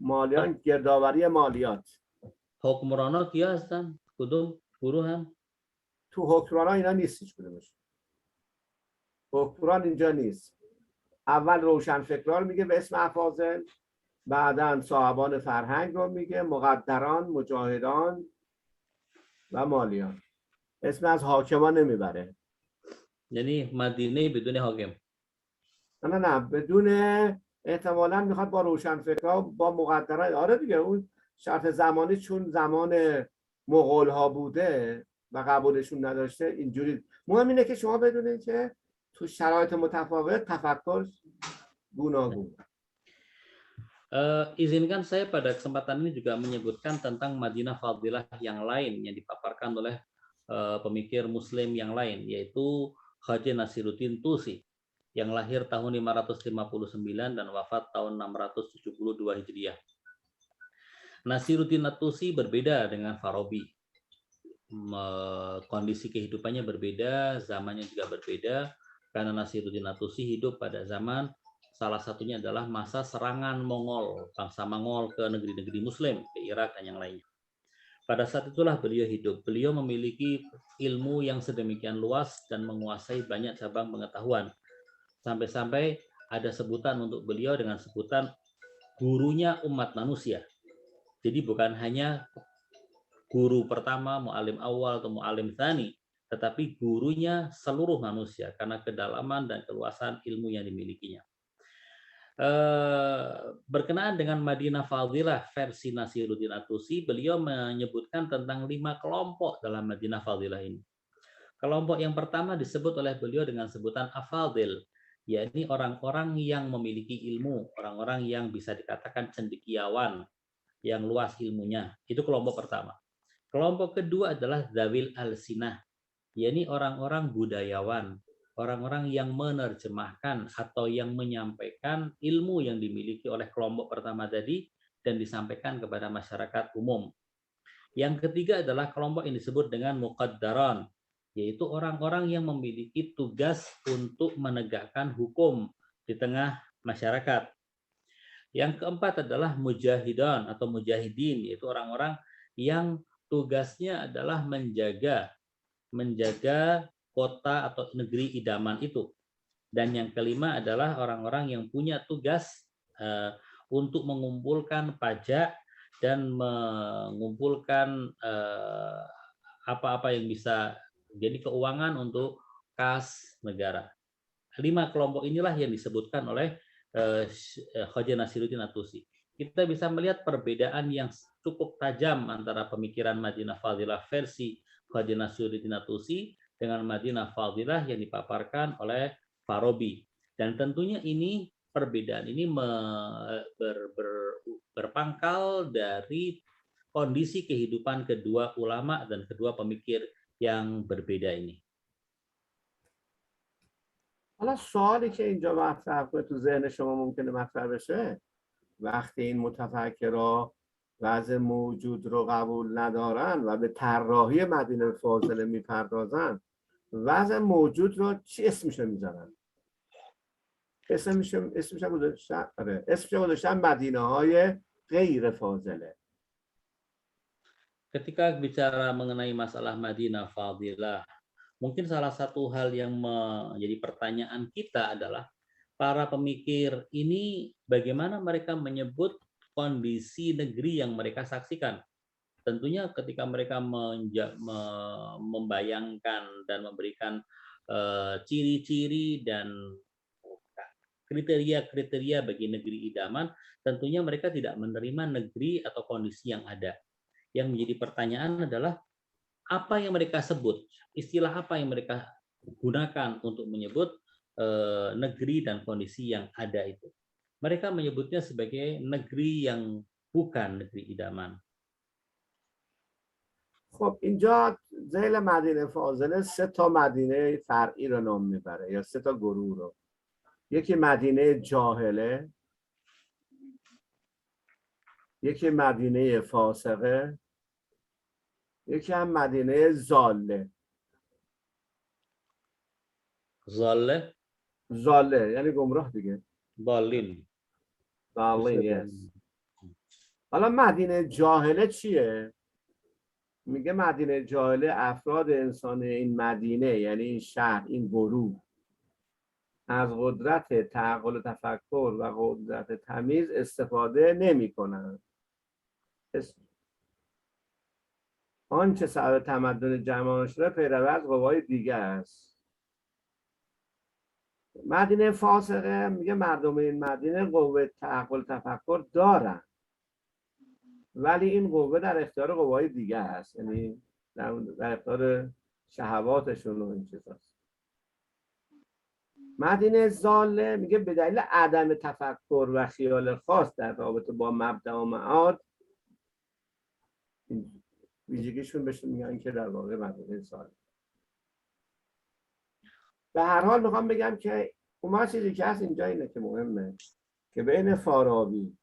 مالیان گردآوری مالیات. حکمرانا کیا هستن؟ کدوم گروه هم؟ تو حکمرانا اینا نیست هیچ کدومش. حکمران اینجا نیست. اول روشنفکران میگه به اسم افاضل، بعداً صاحبان فرهنگ رو میگه، مقدران، مجاهدان و مالیان. اسم از حاکمان نمیبره. یعنی مدینه بدون حاکم؟ نه بدون، احتمالاً میخواد با روشنفکرها، با مقدران. آره دیگه، اون شرط زمانی چون زمان مغول ها بوده و قبولشون نداشته اینجوری. مهم اینه که شما بدونید که تو شرایط متفاوت تفکر گوناگون. Izinkan saya pada kesempatan ini juga menyebutkan tentang Madinah Fadilah yang lain yang dipaparkan oleh pemikir Muslim yang lain, yaitu Khaja Nasiruddin Tusi yang lahir tahun 559 dan wafat tahun 672 Hijriah. Nasiruddin Tusi berbeda dengan Farabi. Kondisi kehidupannya berbeda, zamannya juga berbeda, karena Nasiruddin Tusi hidup pada zaman, salah satunya adalah masa serangan Mongol, bangsa Mongol ke negeri-negeri Muslim, ke Irak dan yang lainnya. Pada saat itulah beliau hidup. Beliau memiliki ilmu yang sedemikian luas dan menguasai banyak cabang pengetahuan. Sampai-sampai ada sebutan untuk beliau dengan sebutan gurunya umat manusia. Jadi bukan hanya guru pertama, mu'alim awal atau mu'alim tsani, tetapi gurunya seluruh manusia karena kedalaman dan keluasan ilmu yang dimilikinya. Berkenaan dengan Madinah Fadilah versi Nasiruddin Tusi, beliau menyebutkan tentang 5 kelompok dalam Madinah Fadilah ini. Kelompok yang pertama disebut oleh beliau dengan sebutan afadil, yakni orang-orang yang memiliki ilmu, orang-orang yang bisa dikatakan cendekiawan, yang luas ilmunya. Itu kelompok pertama. Kelompok kedua adalah zawil alsinah, yakni orang-orang budayawan, orang-orang yang menerjemahkan atau yang menyampaikan ilmu yang dimiliki oleh kelompok pertama tadi dan disampaikan kepada masyarakat umum. Yang ketiga adalah kelompok yang disebut dengan muqaddaran, yaitu orang-orang yang memiliki tugas untuk menegakkan hukum di tengah masyarakat. Yang keempat adalah mujahidan atau mujahidin, yaitu orang-orang yang tugasnya adalah menjaga kota atau negeri idaman itu. Dan yang kelima adalah orang-orang yang punya tugas untuk mengumpulkan pajak dan mengumpulkan apa-apa yang bisa jadi keuangan untuk kas negara. 5 kelompok inilah yang disebutkan oleh Khaja Nasiruddin Tusi. Kita bisa melihat perbedaan yang cukup tajam antara pemikiran Madinah Fadilah versi Khaja Nasiruddin Tusi dengan Madinah Fadilah yang dipaparkan oleh Farabi. Dan tentunya ini perbedaan ini berpangkal dari kondisi kehidupan kedua ulama dan kedua pemikir yang berbeda ini. حالا سوالی که اینجا مطرح کنه تو ذهن شما ممکنه مطرح بشه، وقتی این متفکرها وضع موجود رو قبول ندارن و به طراحی مدینه فاضله میپردازن، وضع موجود رو چی اسمشو میذارن؟ اسمش گذاشتن مدینه های غیر فاضله. Ketika bicara mengenai masalah Madinah Fadilah, mungkin salah satu hal yang menjadi pertanyaan kita adalah para pemikir ini bagaimana mereka menyebut kondisi negeri yang mereka saksikan. Tentunya ketika mereka membayangkan dan memberikan ciri-ciri dan kriteria-kriteria bagi negeri idaman, tentunya mereka tidak menerima negeri atau kondisi yang ada. Yang menjadi pertanyaan adalah apa yang mereka sebut, istilah apa yang mereka gunakan untuk menyebut negeri dan kondisi yang ada itu. Mereka menyebutnya sebagai negeri yang bukan negeri idaman. خب اینجا ذیل مدینه فاضله 3 تا مدینه فرعی رو نام میبره یا 3 تا گروه رو. یکی مدینه جاهله، یکی مدینه فاسقه، یکی هم مدینه زاله. زاله؟ زاله یعنی گمراه دیگه. بالین. بالین، یس. حالا مدینه جاهله چیه؟ میگه مدینه جاهله افراد انسان این مدینه، یعنی این شهر، این گروه، از قدرت تعقل و تفکر و قدرت تمیز استفاده نمی کنند. آنچه سبب تمدن جمعان شده پیرو از قوای دیگه است. مدینه فاسقه میگه مردم این مدینه قوه تعقل و تفکر دارن، ولی این قوه در اختیار قوای دیگه است، یعنی در اختیار شهواتشون و این چیزاست. مدینه ضاله میگه به دلیل عدم تفکر و خیال خاص در رابطه با مبدا و معاد، ویژگیشون بهش میگن که در واقع مدینه ضاله. به هر حال میخوام بگم که اون چیزی که هست اینجا اینه که مهمه که بین فارابی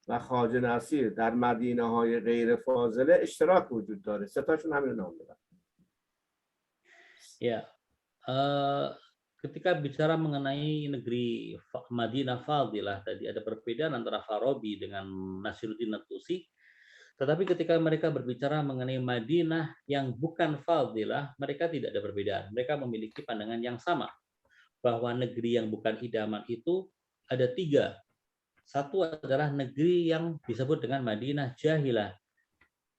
و خواجه نصیر در مدینه های غیر فاضله اشتراک وجود داره. 3 تاشون همین نام میبرن. Ya, ketika bicara mengenai negeri Madinah Fadilah tadi ada perbedaan antara Farabi dengan Nasiruddin At-Tusi, tetapi ketika mereka berbicara mengenai Madinah yang bukan Fadilah, mereka tidak ada perbedaan. Mereka memiliki pandangan yang sama bahwa negeri yang bukan idaman itu ada 3. Satu adalah negeri yang disebut dengan Madinah Jahilah.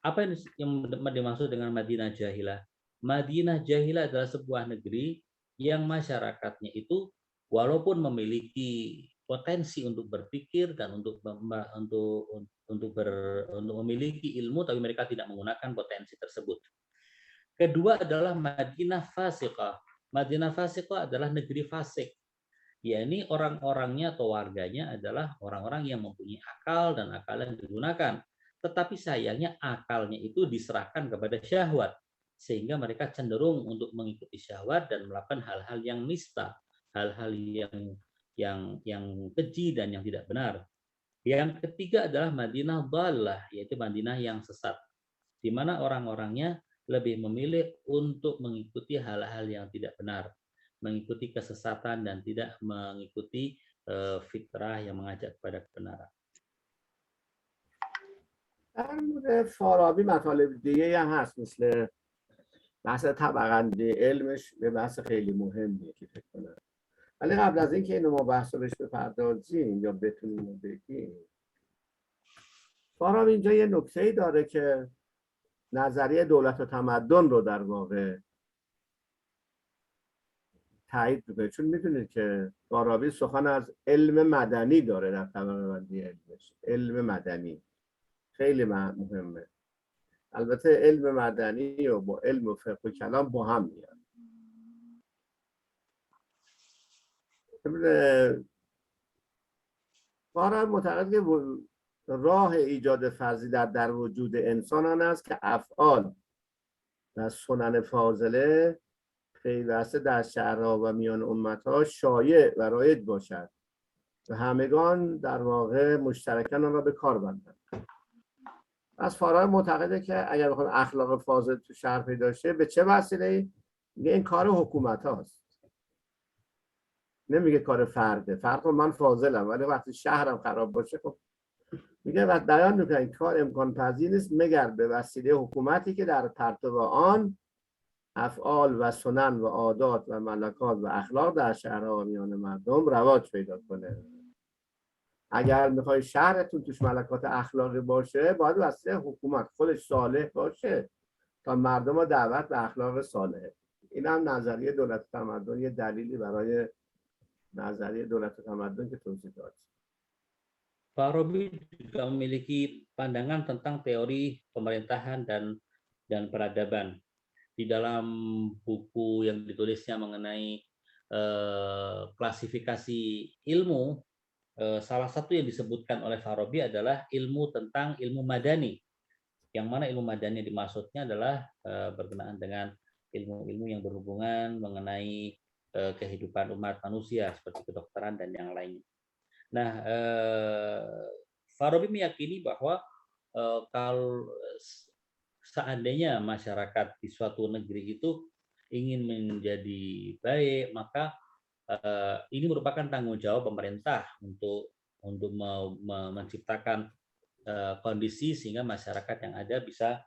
Apa yang dimaksud dengan Madinah Jahilah? Madinah Jahilah adalah sebuah negeri yang masyarakatnya itu walaupun memiliki potensi untuk berpikir dan untuk memiliki ilmu, tapi mereka tidak menggunakan potensi tersebut. Kedua adalah Madinah Fasiqah. Madinah Fasiqah adalah negeri fasik, yakni orang-orangnya atau warganya adalah orang-orang yang mempunyai akal dan akal yang digunakan. Tetapi sayangnya akalnya itu diserahkan kepada syahwat, sehingga mereka cenderung untuk mengikuti syahwat dan melakukan hal-hal yang nista, hal-hal yang keji dan yang tidak benar. Yang ketiga adalah Madinah Dhalah, yaitu Madinah yang sesat, di mana orang-orangnya lebih memilih untuk mengikuti hal-hal yang tidak benar, mengikuti kesesatan dan tidak mengikuti fitrah yang mengajak kepada kebenaran. در مورد فارابی مطالب دیگه هم هست، مثل بحث طبقه‌بندی علمش به بحث خیلی مهمیه که فکر کنم. ولی قبل از اینکه اینو ما بحث رو بهش بپردازیم یا بتونیم بگیم، فارابی اینجا یه نکته‌ای داره که نظریه دولت و تمدن رو در واقع تایید می‌کنه، چون میدونید که فارابی سخن از علم مدنی داره در طبقه‌بندی علمش. علم مدنی خیلی مهمه. البته علم مدنی و با علم و فقه و کلام با هم میاد. فارابی معتقد که راه ایجاد فضیلت در وجود انسان آن است که افعال و سنن فاضله پیوسته در شهرها و میان امتها شایع و رایج باشد و همگان در واقع مشترکاً آن را به کار بردند. از فارابی معتقده که اگر بخوایم اخلاق فاضل تو شهر پیدا شه به چه وسیله‌ای؟ میگه این کار حکومت هاست. نمیگه کار فرده. فرد من فاضلم ولی وقتی شهرم خراب باشه خب میگه و بیان میکنه این کار امکان پذیر نیست مگر به وسیله حکومتی که در پرتو آن افعال و سنن و عادات و ملکات و اخلاق در شهرها و میان مردم رواج پیدا کنه. اگر میخوای شهرتون توش ملکات اخلاقی باشه باید وسیله حکومت خودش صالح باشه تا مردم رو دعوت به اخلاق صالحه. این هم نظریه دولت تمدن، یه دلیلی برای نظریه دولت تمدن که توضیح داد. Farabi juga memiliki pandangan tentang teori pemerintahan dan peradaban. Di dalam buku yang ditulisnya mengenai klasifikasi ilmu, salah satu yang disebutkan oleh Farabi adalah ilmu tentang ilmu madani. Yang mana ilmu madani dimaksudnya adalah berkenaan dengan ilmu-ilmu yang berhubungan mengenai kehidupan umat manusia seperti kedokteran dan yang lainnya. Nah, Farabi meyakini bahwa kalau seandainya masyarakat di suatu negeri itu ingin menjadi baik, maka ini merupakan tanggung jawab pemerintah untuk menciptakan kondisi sehingga masyarakat yang ada bisa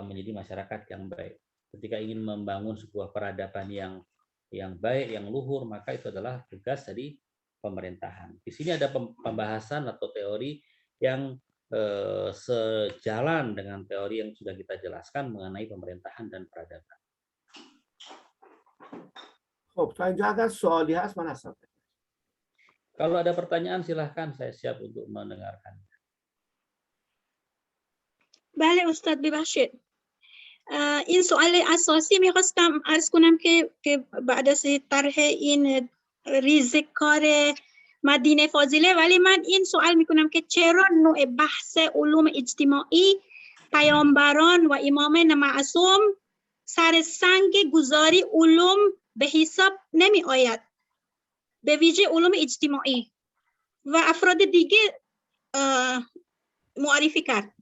menjadi masyarakat yang baik. Ketika ingin membangun sebuah peradaban yang baik, yang luhur, maka itu adalah tugas dari pemerintahan. Di sini ada pembahasan atau teori yang sejalan dengan teori yang sudah kita jelaskan mengenai pemerintahan dan peradaban. خب تا اینجا اگر سوالی هست من هستم. Kalau ada pertanyaan silahkan, saya siap untuk mendengarkan. بله استاد ببخشید این سوال اساسی میخواستم عرض کنم که بعد از طرح این ریزکار مدینه فاضله ولی من این سوال میکنم که چرا نوع بحث علوم اجتماعی پیامبران و امام معصوم سر سنگ گذاری علوم به حساب نمی آید به ویژه علوم اجتماعی و افراد دیگه معرفی کرد.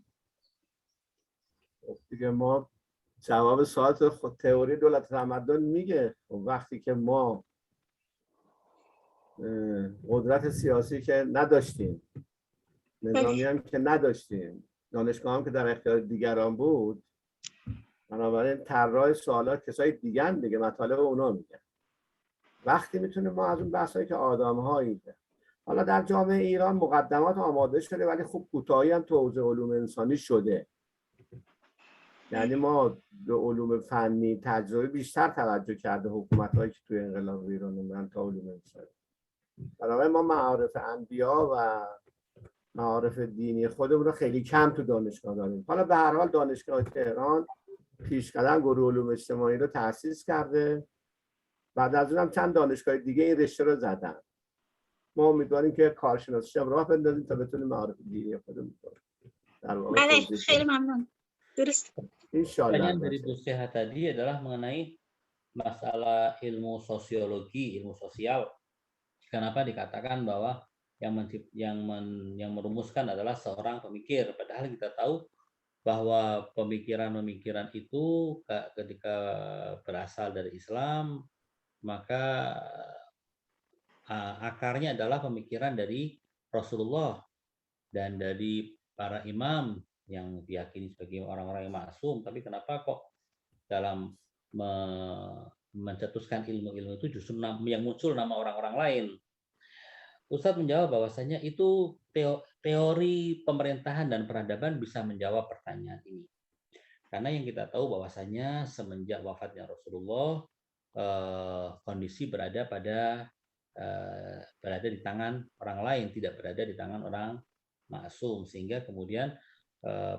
دیگه ما جواب سوال خود تئوری دولت تمدن میگه وقتی که ما قدرت سیاسی که نداشتیم، نظامی هم که نداشتیم، دانشگاه هم که در اختیار دیگران بود، بنابراین طراح سوالات کسای دیگه هم دیگه مطالب اونا میگن. وقتی میتونیم ما از اون بحثایی که آدم‌هایی حالا در جامعه ایران مقدمات آماده شده ولی خوب کوتاهی هم تو حوزه علوم انسانی شده. یعنی ما به علوم فنی تجربی بیشتر توجه کرده حکومت‌هایی که توی انقلاب ایران اومدن تا علوم انسانی. بنابراین ما معارف انبیا و معارف دینی خودمون رو خیلی کم تو دانشگاه داریم. حالا به هر حال دانشگاه تهران پیشقدم گروه علوم اجتماعی رو تأسیس کرده. بعد از اونم چند دانشگاه دیگه این رشته رو زدن. ما امیدواریم که کارشناسیش هم راه بندازیم تا بتونیم معارف دینی خودمون رو. بله خیلی ممنون. درست. Pertanyaan dari Bu Seha tadi adalah mengenai masalah ilmu sosiologi, ilmu sosial. Kenapa dikatakan bahwa yang merumuskan adalah seorang pemikir, padahal kita tahu bahwa pemikiran-pemikiran itu ketika berasal dari Islam, maka akarnya adalah pemikiran dari Rasulullah dan dari para imam yang diyakini sebagai orang-orang yang maksum. Tapi kenapa kok dalam mencetuskan ilmu-ilmu itu justru yang muncul nama orang-orang lain? Ustadz menjawab bahwasanya itu teori pemerintahan dan peradaban bisa menjawab pertanyaan ini. Karena yang kita tahu bahwasanya semenjak wafatnya Rasulullah, kondisi berada di tangan orang lain, tidak berada di tangan orang maksum, sehingga kemudian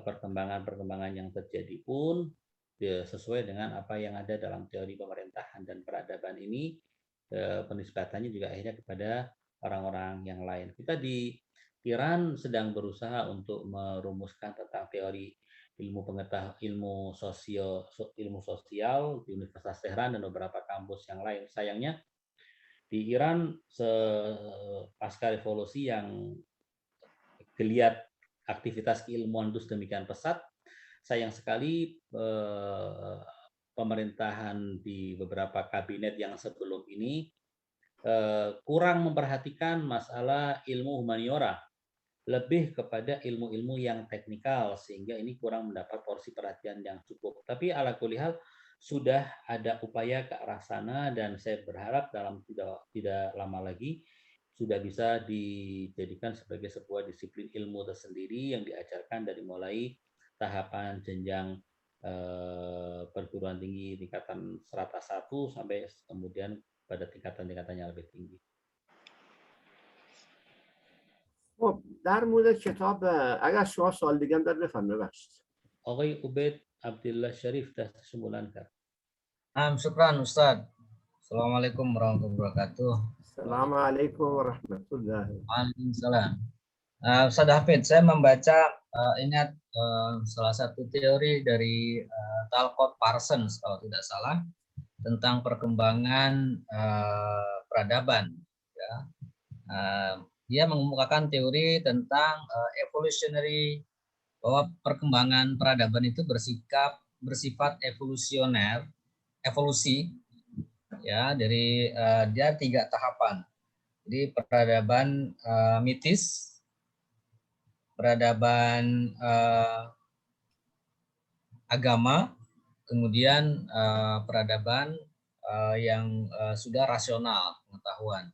perkembangan-perkembangan yang terjadi pun sesuai dengan apa yang ada dalam teori pemerintahan dan peradaban ini, penisbatannya juga akhirnya kepada orang-orang yang lain. Kita di Iran sedang berusaha untuk merumuskan tentang teori ilmu sosial di Universitas Tehran dan beberapa kampus yang lain. Sayangnya Di Iran pasca revolusi yang geliat aktivitas keilmuan itu sedemikian pesat, sayang sekali pemerintahan di beberapa kabinet yang sebelum ini kurang memperhatikan masalah ilmu humaniora, lebih kepada ilmu-ilmu yang teknikal, sehingga ini kurang mendapat porsi perhatian yang cukup. Tapi ala kulli hal sudah ada upaya ke arah sana, dan saya berharap dalam tidak lama lagi sudah bisa dijadikan sebagai sebuah disiplin ilmu tersendiri yang diajarkan dari mulai tahapan jenjang perguruan tinggi tingkatan strata 1 sampai kemudian pada tingkatan-tingkatan yang lebih tinggi. خب در مورد کتاب اگر شما سوال دیگه هم دارید بفرمایید. ببخشید. آقای عبید عبدالله شریف دستشون بلند کرد. Syukran Ustaz. Assalamualaikum warahmatullahi wabarakatuh. Assalamualaikum warahmatullahi wabarakatuh. Waalaikumsalam. Ustaz Hafid, saya membaca ingat salah satu teori dari Talcott Parsons kalau tidak salah tentang perkembangan peradaban. Ya. Dia mengemukakan teori tentang evolutionary, bahwa perkembangan peradaban itu bersifat evolusi, ya, dari dia 3 tahapan. Jadi peradaban mitis, peradaban agama, kemudian peradaban yang sudah rasional pengetahuan.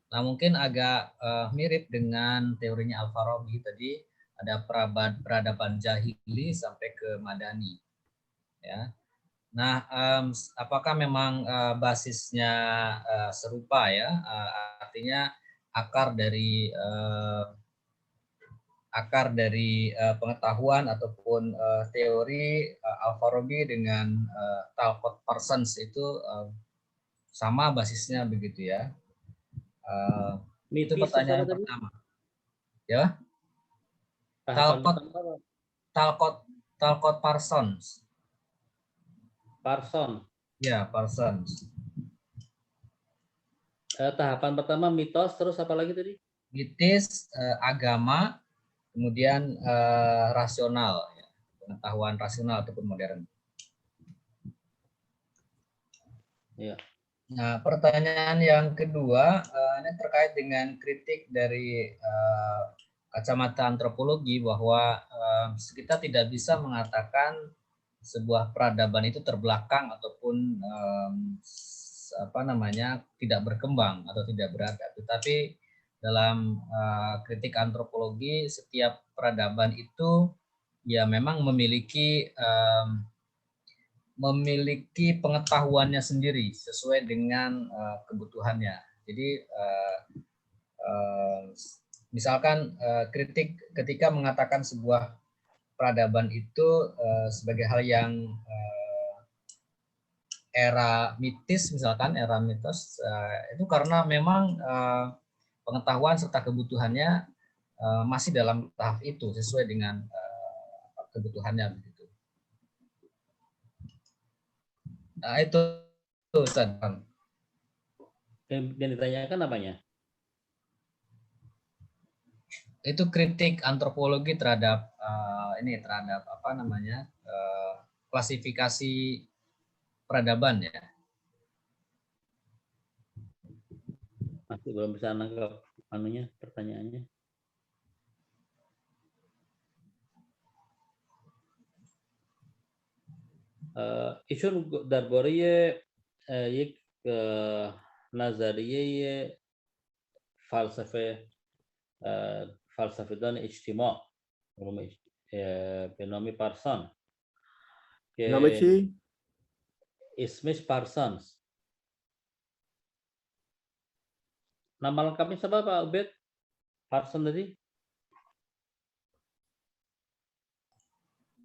Nah, mungkin agak mirip dengan teorinya Al-Farabi tadi, ada peradaban jahili sampai ke madani. Ya. Nah, apakah memang basisnya serupa ya? Artinya akar dari pengetahuan ataupun teori Al-Farabi dengan Talcott Parsons itu sama basisnya begitu ya? Itu pertanyaan pertama. Ya. Talcott Parsons. Ya, Parsons. Tahapan pertama mitos, terus apa lagi tadi? Mitis, agama, kemudian rasional, ya. Pengetahuan rasional ataupun modern. Ya. Nah, pertanyaan yang kedua ini terkait dengan kritik dari kacamata antropologi bahwa kita tidak bisa mengatakan sebuah peradaban itu terbelakang ataupun tidak berkembang atau tidak beradab. Tetapi dalam kritik antropologi, setiap peradaban itu ya memang memiliki pengetahuannya sendiri sesuai dengan kebutuhannya. Jadi misalkan kritik ketika mengatakan sebuah peradaban itu sebagai hal yang era mitis, misalkan era mitos, itu karena memang pengetahuan serta kebutuhannya masih dalam tahap itu sesuai dengan kebutuhannya begitu. Nah, itu Ustaz. Yang ditanyakan apanya? Itu kritik antropologi terhadap klasifikasi peradaban ya. Masih belum bisa nangkep pertanyaannya. ایشون درباره یک نظریه فلسفه‌دان اجتماع به نام پارسان که نام چی؟ اسمش پارسانز. Nama lengkapnya siapa Pak Ubed? Parson tadi?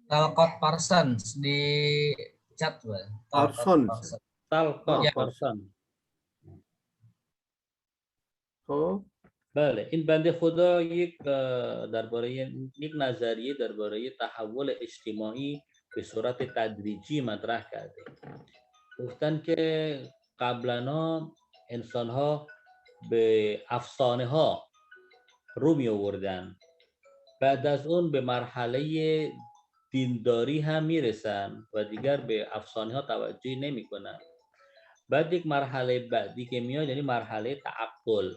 Talcott Parsons di chat, Parsons. Talcott Parsons. خب بله این بنده خدا یک نظریه درباره تحول اجتماعی به صورت تدریجی مطرح کرده. گفتن که قبلا انسان‌ها به افسانه ها رو می آوردن. بعد از اون به مرحله دینداری هم میرسن و دیگر به افسانه ها توجه نمی کنن. بعد یک مرحله بعدی که میاد یعنی مرحله تعقل،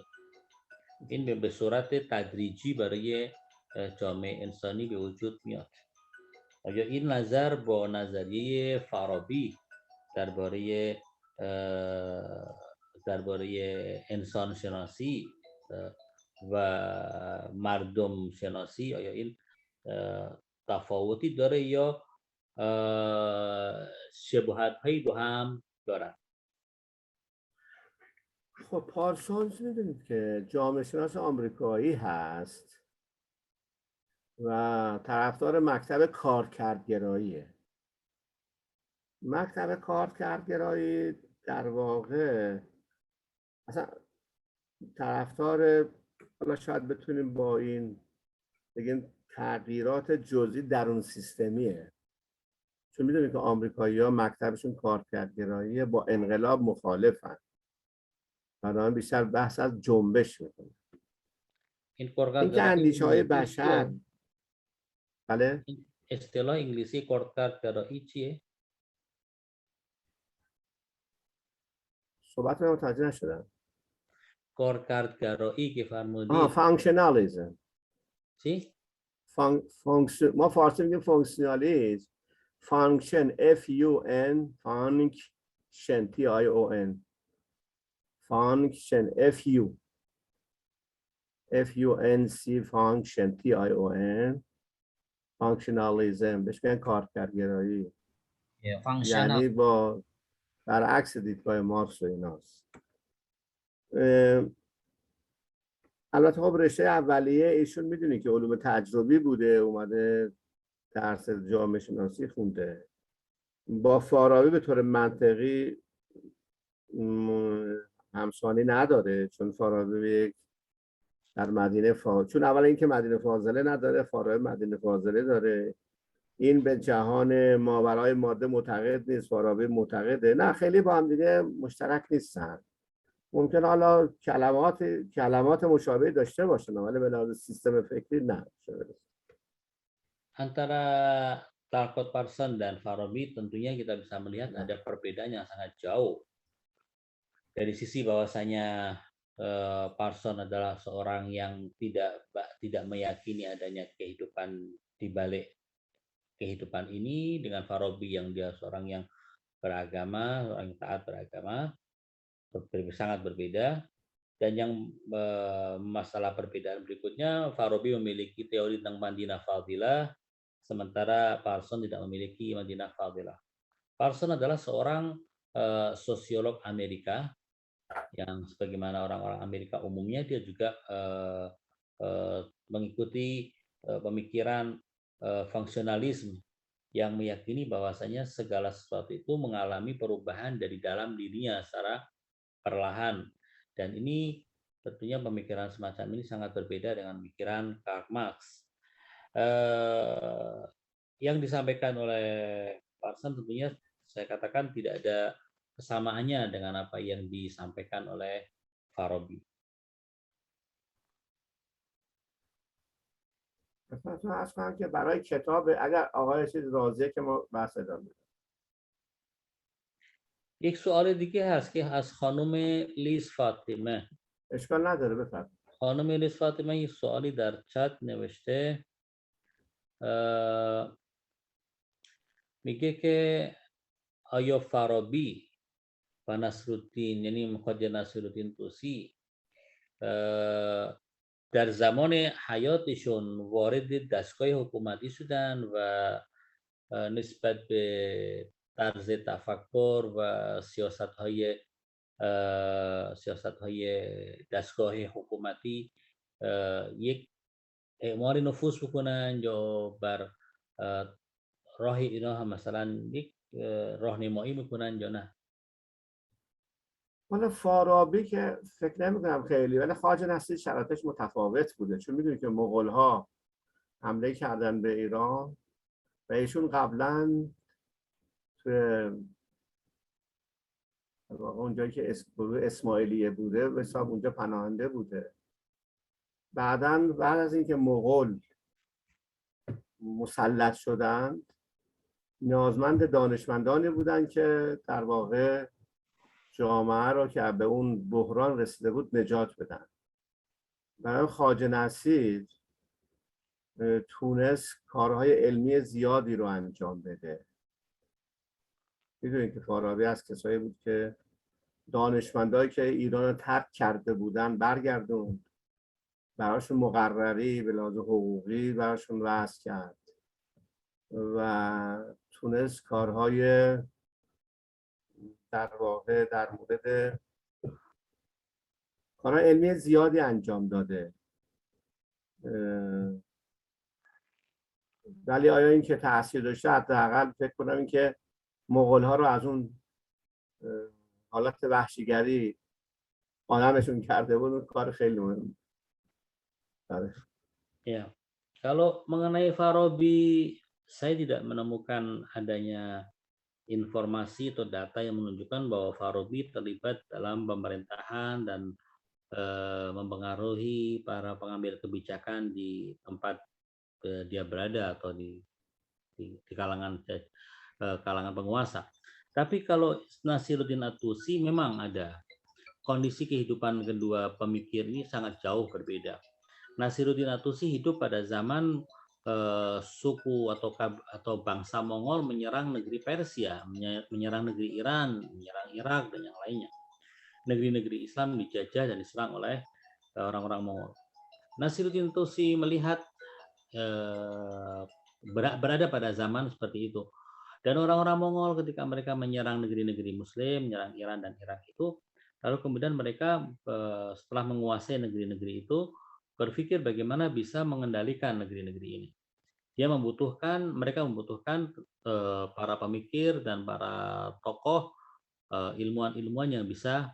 این به صورت تدریجی برای جامعه انسانی به وجود میاد. آیا این نظر با نظریه فارابی درباره انسان شناسی و مردم شناسی آیا این تفاوتی داره یا شباهت هایی با هم دارن؟ خب پارسونز میدونید که جامعه شناس آمریکایی هست و طرفدار مکتب کارکردگراییه. مکتب کارکردگرایی در واقع اصلا طرفدار، حالا شاید بتونیم با این بگیم تغییرات جزئی درون سیستمیه، چون میدونید که آمریکایی‌ها مکتبشون کارکردگراییه، با انقلاب مخالفن، بنابراین بیشتر بحث از جنبش میکنه. این که اندیشه‌های بشر، بله اصطلاح انگلیسی کارکردگرایی چیه؟ صحبت رو متوجه نشدم. کارکردگرایی که فرمودید فانکشنالیزم. چی؟ ما فارسی میگیم فانکشنالیسم. فانکشن FUN فانکشن TION فانکشن FUNC فانکشن TION فانکشنالیزم بهش میگن کارکردگرایی. یعنی با برعکس دیدگاه مارکس و ایناست. البته خب رشته اولیه ایشون میدونی که علوم تجربی بوده، اومده درس جامعه شناسی خونده. با فارابی به طور منطقی همسانی نداره، چون فارابی در مدینه چون اول اینکه مدینه فاضله نداره، فارابی مدینه فاضله داره. این به جهان ماورای ماده معتقد نیست، فارابی معتقده. نه، خیلی با هم دیگه مشترک نیستن. ممکن حالا کلمات مشابه داشته باشن ولی به لحاظ سیستم فکری نه. Antara Talcott Parsons dan Farabi tentunya kita bisa melihat ada perbedaan yang sangat jauh. Dari sisi bahwasanya Parsons adalah seorang yang tidak meyakini adanya kehidupan di balik kehidupan ini, dengan Farabi yang dia seorang yang beragama, orang yang taat beragama, sangat berbeda. Dan yang masalah perbedaan berikutnya, Farabi memiliki teori tentang Madinah Fadilah, sementara Parsons tidak memiliki Madinah Fadilah. Parsons adalah seorang sosiolog Amerika yang sebagaimana orang-orang Amerika umumnya, dia juga mengikuti pemikiran fungsionalisme yang meyakini bahwasanya segala sesuatu itu mengalami perubahan dari dalam dirinya secara perlahan. Dan ini tentunya pemikiran semacam ini sangat berbeda dengan pemikiran Karl Marx. Yang disampaikan oleh Parsons tentunya saya katakan tidak ada kesamaannya dengan apa yang disampaikan oleh Farabi. مثلا کنم که برای کتاب اگر آقای چیز راضیه که ما بحث ادامه بدیم. یک سوال دیگه هست که از خانم لیز فاطمه. اشکال نداره، بفرمایید. خانم لیز فاطمه یک سوالی در چت نوشته، میگه که آیا فارابی و نصرالدین یعنی مخاجر نصرالدین طوسی در زمان حیاتشون وارد دستگاه حکومتی شدن و نسبت به طرز تفکر و سیاست‌های دستگاه حکومتی یک اعمال نفوذ بکنن یا بر راه اینا هم مثلا یک راهنمایی میکنن یا نه؟ حالا فارابی که فکر نمی‌کنم خیلی، ولی خواجه نصیری شرایطش متفاوت بوده، چون میدونید که مغول‌ها حمله کردن به ایران و ایشون قبلا توی اونجایی که اسماعیلیه بوده به حساب اونجا پناهنده بوده. بعد از اینکه مغول مسلط شدند نیازمند دانشمندانی بودند که در واقع جامعه را که به اون بحران رسیده بود نجات بدن. برای خواجه نصیر تونست کارهای علمی زیادی رو انجام بده. میدونید که فارابی از کسایی بود که دانشمندایی که ایران رو ترک کرده بودن برگردوند، براشون مقرری به لحاظ حقوقی براشون وضع کرد و تونست کارهای در واقع در مورد کارهای علمی زیادی انجام داده. ولی آیا این که تأثیر داشته؟ حداقل فکر کنم این که مغول‌ها رو از اون حالت وحشیگری آدمشون کرده بود، اون کار خیلی مهم. Ya, kalau mengenai Farabi, saya tidak menemukan adanya informasi atau data yang menunjukkan bahwa Farabi terlibat dalam pemerintahan dan mempengaruhi para pengambil kebijakan di tempat dia berada atau di kalangan penguasa. Tapi kalau Nasiruddin At-Tusi memang ada. Kondisi kehidupan kedua pemikir ini sangat jauh berbeda. Nasiruddin At-Tusi hidup pada zaman suku atau bangsa Mongol menyerang negeri Persia, menyerang negeri Iran, menyerang Irak dan yang lainnya. Negeri-negeri Islam dijajah dan diserang oleh orang-orang Mongol. Nasiruddin At-Tusi melihat berada pada zaman seperti itu. Dan orang-orang Mongol ketika mereka menyerang negeri-negeri Muslim, menyerang Iran dan Irak itu, lalu kemudian mereka setelah menguasai negeri-negeri itu berpikir bagaimana bisa mengendalikan negeri-negeri ini. Mereka membutuhkan para pemikir dan para tokoh ilmuwan-ilmuwan yang bisa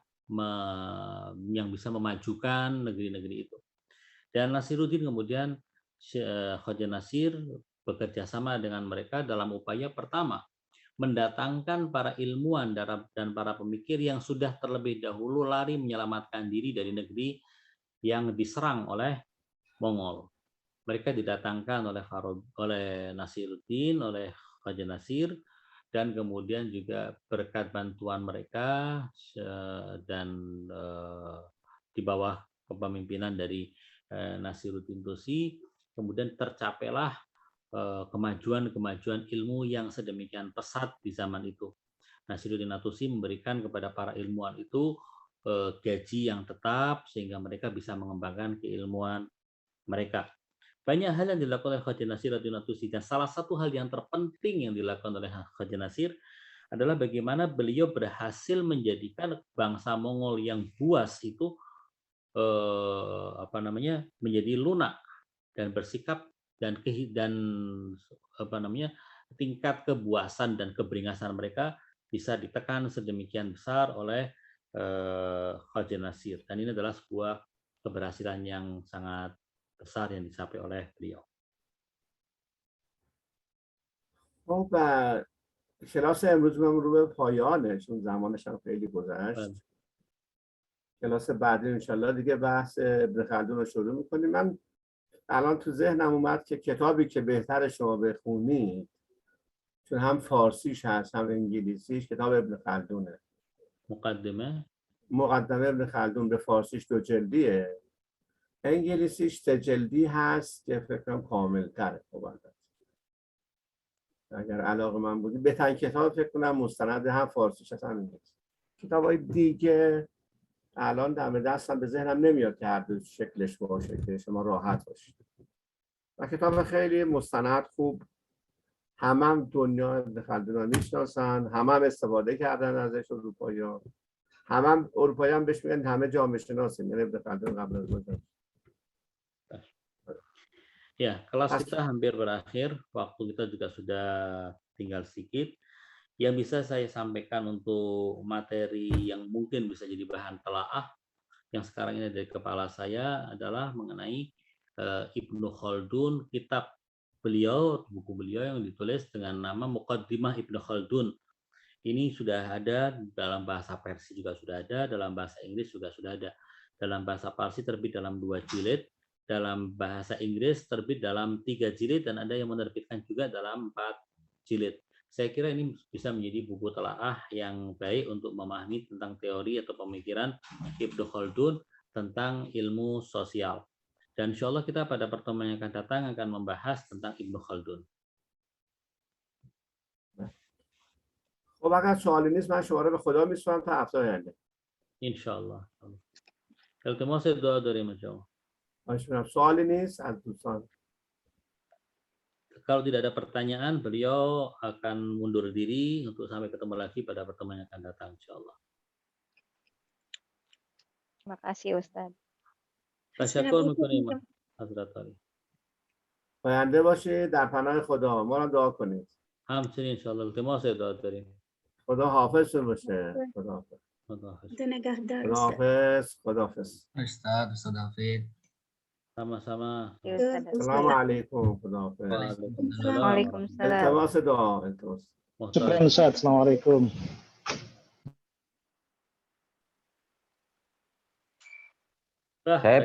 memajukan negeri-negeri itu. Dan Nasiruddin kemudian Khaja Nasir bekerja sama dengan mereka dalam upaya pertama mendatangkan para ilmuwan dan para pemikir yang sudah terlebih dahulu lari menyelamatkan diri dari negeri yang diserang oleh Mongol. Mereka didatangkan oleh Nasiruddin, oleh Khaja Nasir, dan kemudian juga berkat bantuan mereka dan di bawah kepemimpinan dari Nasiruddin Tusi, kemudian tercapailah kemajuan ilmu yang sedemikian pesat di zaman itu. Nasiruddin At-Tusi memberikan kepada para ilmuwan itu gaji yang tetap sehingga mereka bisa mengembangkan keilmuan mereka. Banyak hal yang dilakukan oleh Khaja Nasiruddin At-Tusi dan salah satu hal yang terpenting yang dilakukan oleh Khaja Nasir adalah bagaimana beliau berhasil menjadikan bangsa Mongol yang buas itu menjadi lunak dan bersikap dan tingkat kebuasan dan keberingasan mereka bisa ditekan sedemikian besar oleh Khaja Nasir, dan ini adalah sebuah keberhasilan yang sangat besar yang dicapai oleh beliau. خب کلاس امروز من رو به پایانه چون زمانش هم خیلی گذشت. کلاس بعدی انشالله دیگه بحث ابن خلدون رو شروع میکنیم. من الان تو ذهنم اومد که کتابی که بهتر شما بخونید چون هم فارسیش هست هم انگلیسیش کتاب ابن خلدونه. مقدمه ابن خلدون به فارسیش 2 جلدیه، انگلیسیش 3 جلدی هست که فکر کنم کامل‌تره. اگر علاقه من بودی بهترین کتاب فکر کنم مستند هم فارسیش هست هم انگلیسی. کتابای دیگه الان دم دستم به ذهنم نمیاد که هر دو شکلش باشه که شما راحت باشید. و کتاب خیلی مستند خوب، هم دنیا ابن خلدون رو میشناسن، هم استفاده کردن ازش اروپایی‌ها، هم اروپایی هم بهش میگن همه جامعه شناسیم، یعنی ابن خلدون قبل از ما. Ya, kelas kita hampir berakhir, waktu kita juga sudah tinggal sedikit. Yang bisa saya sampaikan untuk materi yang mungkin bisa jadi bahan telaah yang sekarang ini dari kepala saya adalah mengenai Ibnu Khaldun, kitab beliau, buku beliau yang ditulis dengan nama Muqaddimah Ibnu Khaldun Ini sudah ada dalam bahasa Persia juga sudah ada, dalam bahasa Inggris juga sudah ada. Dalam bahasa Parsi terbit dalam 2 jilid, dalam bahasa Inggris terbit dalam 3 jilid, dan ada yang menerbitkan juga dalam 4 jilid. Saya kira ini bisa menjadi buku telaah yang baik untuk memahami tentang teori atau pemikiran Ibnu Khaldun tentang ilmu sosial. Dan insya Allah kita pada pertemuan yang akan datang akan membahas tentang Ibnu Khaldun. خب اگر سوالی نیست من شما رو به خدا میسپارم تا هفته آینده. Insyaallah. التماس دعا داریم جماعه. خواهش می‌کنم. سوالی نیست از دوستان. Kalau tidak ada pertanyaan, beliau akan mundur diri untuk sampai ketemu lagi pada pertemuan yang akan datang, insyaallah. Terima kasih Ustaz. Tasyakur می‌کنیم حضرت علی. پاینده باشید در پناه خدا. ما رو دعا کنید. همچنین انشالله التماس دعا داریم. خدا حافظتون باشه. خدا حافظ. خدا حافظ. خدا نگهدار خدا Ustaz. حافظ. خدا حافظ. Ustaz David. Sama-sama. Ya, Ustaz. السلام علیکم. خدا حافظ. Waalaikumsalam. Waalaikumsalam. التماس دعا. التماس. Syukran Ustaz. Assalamualaikum. Saya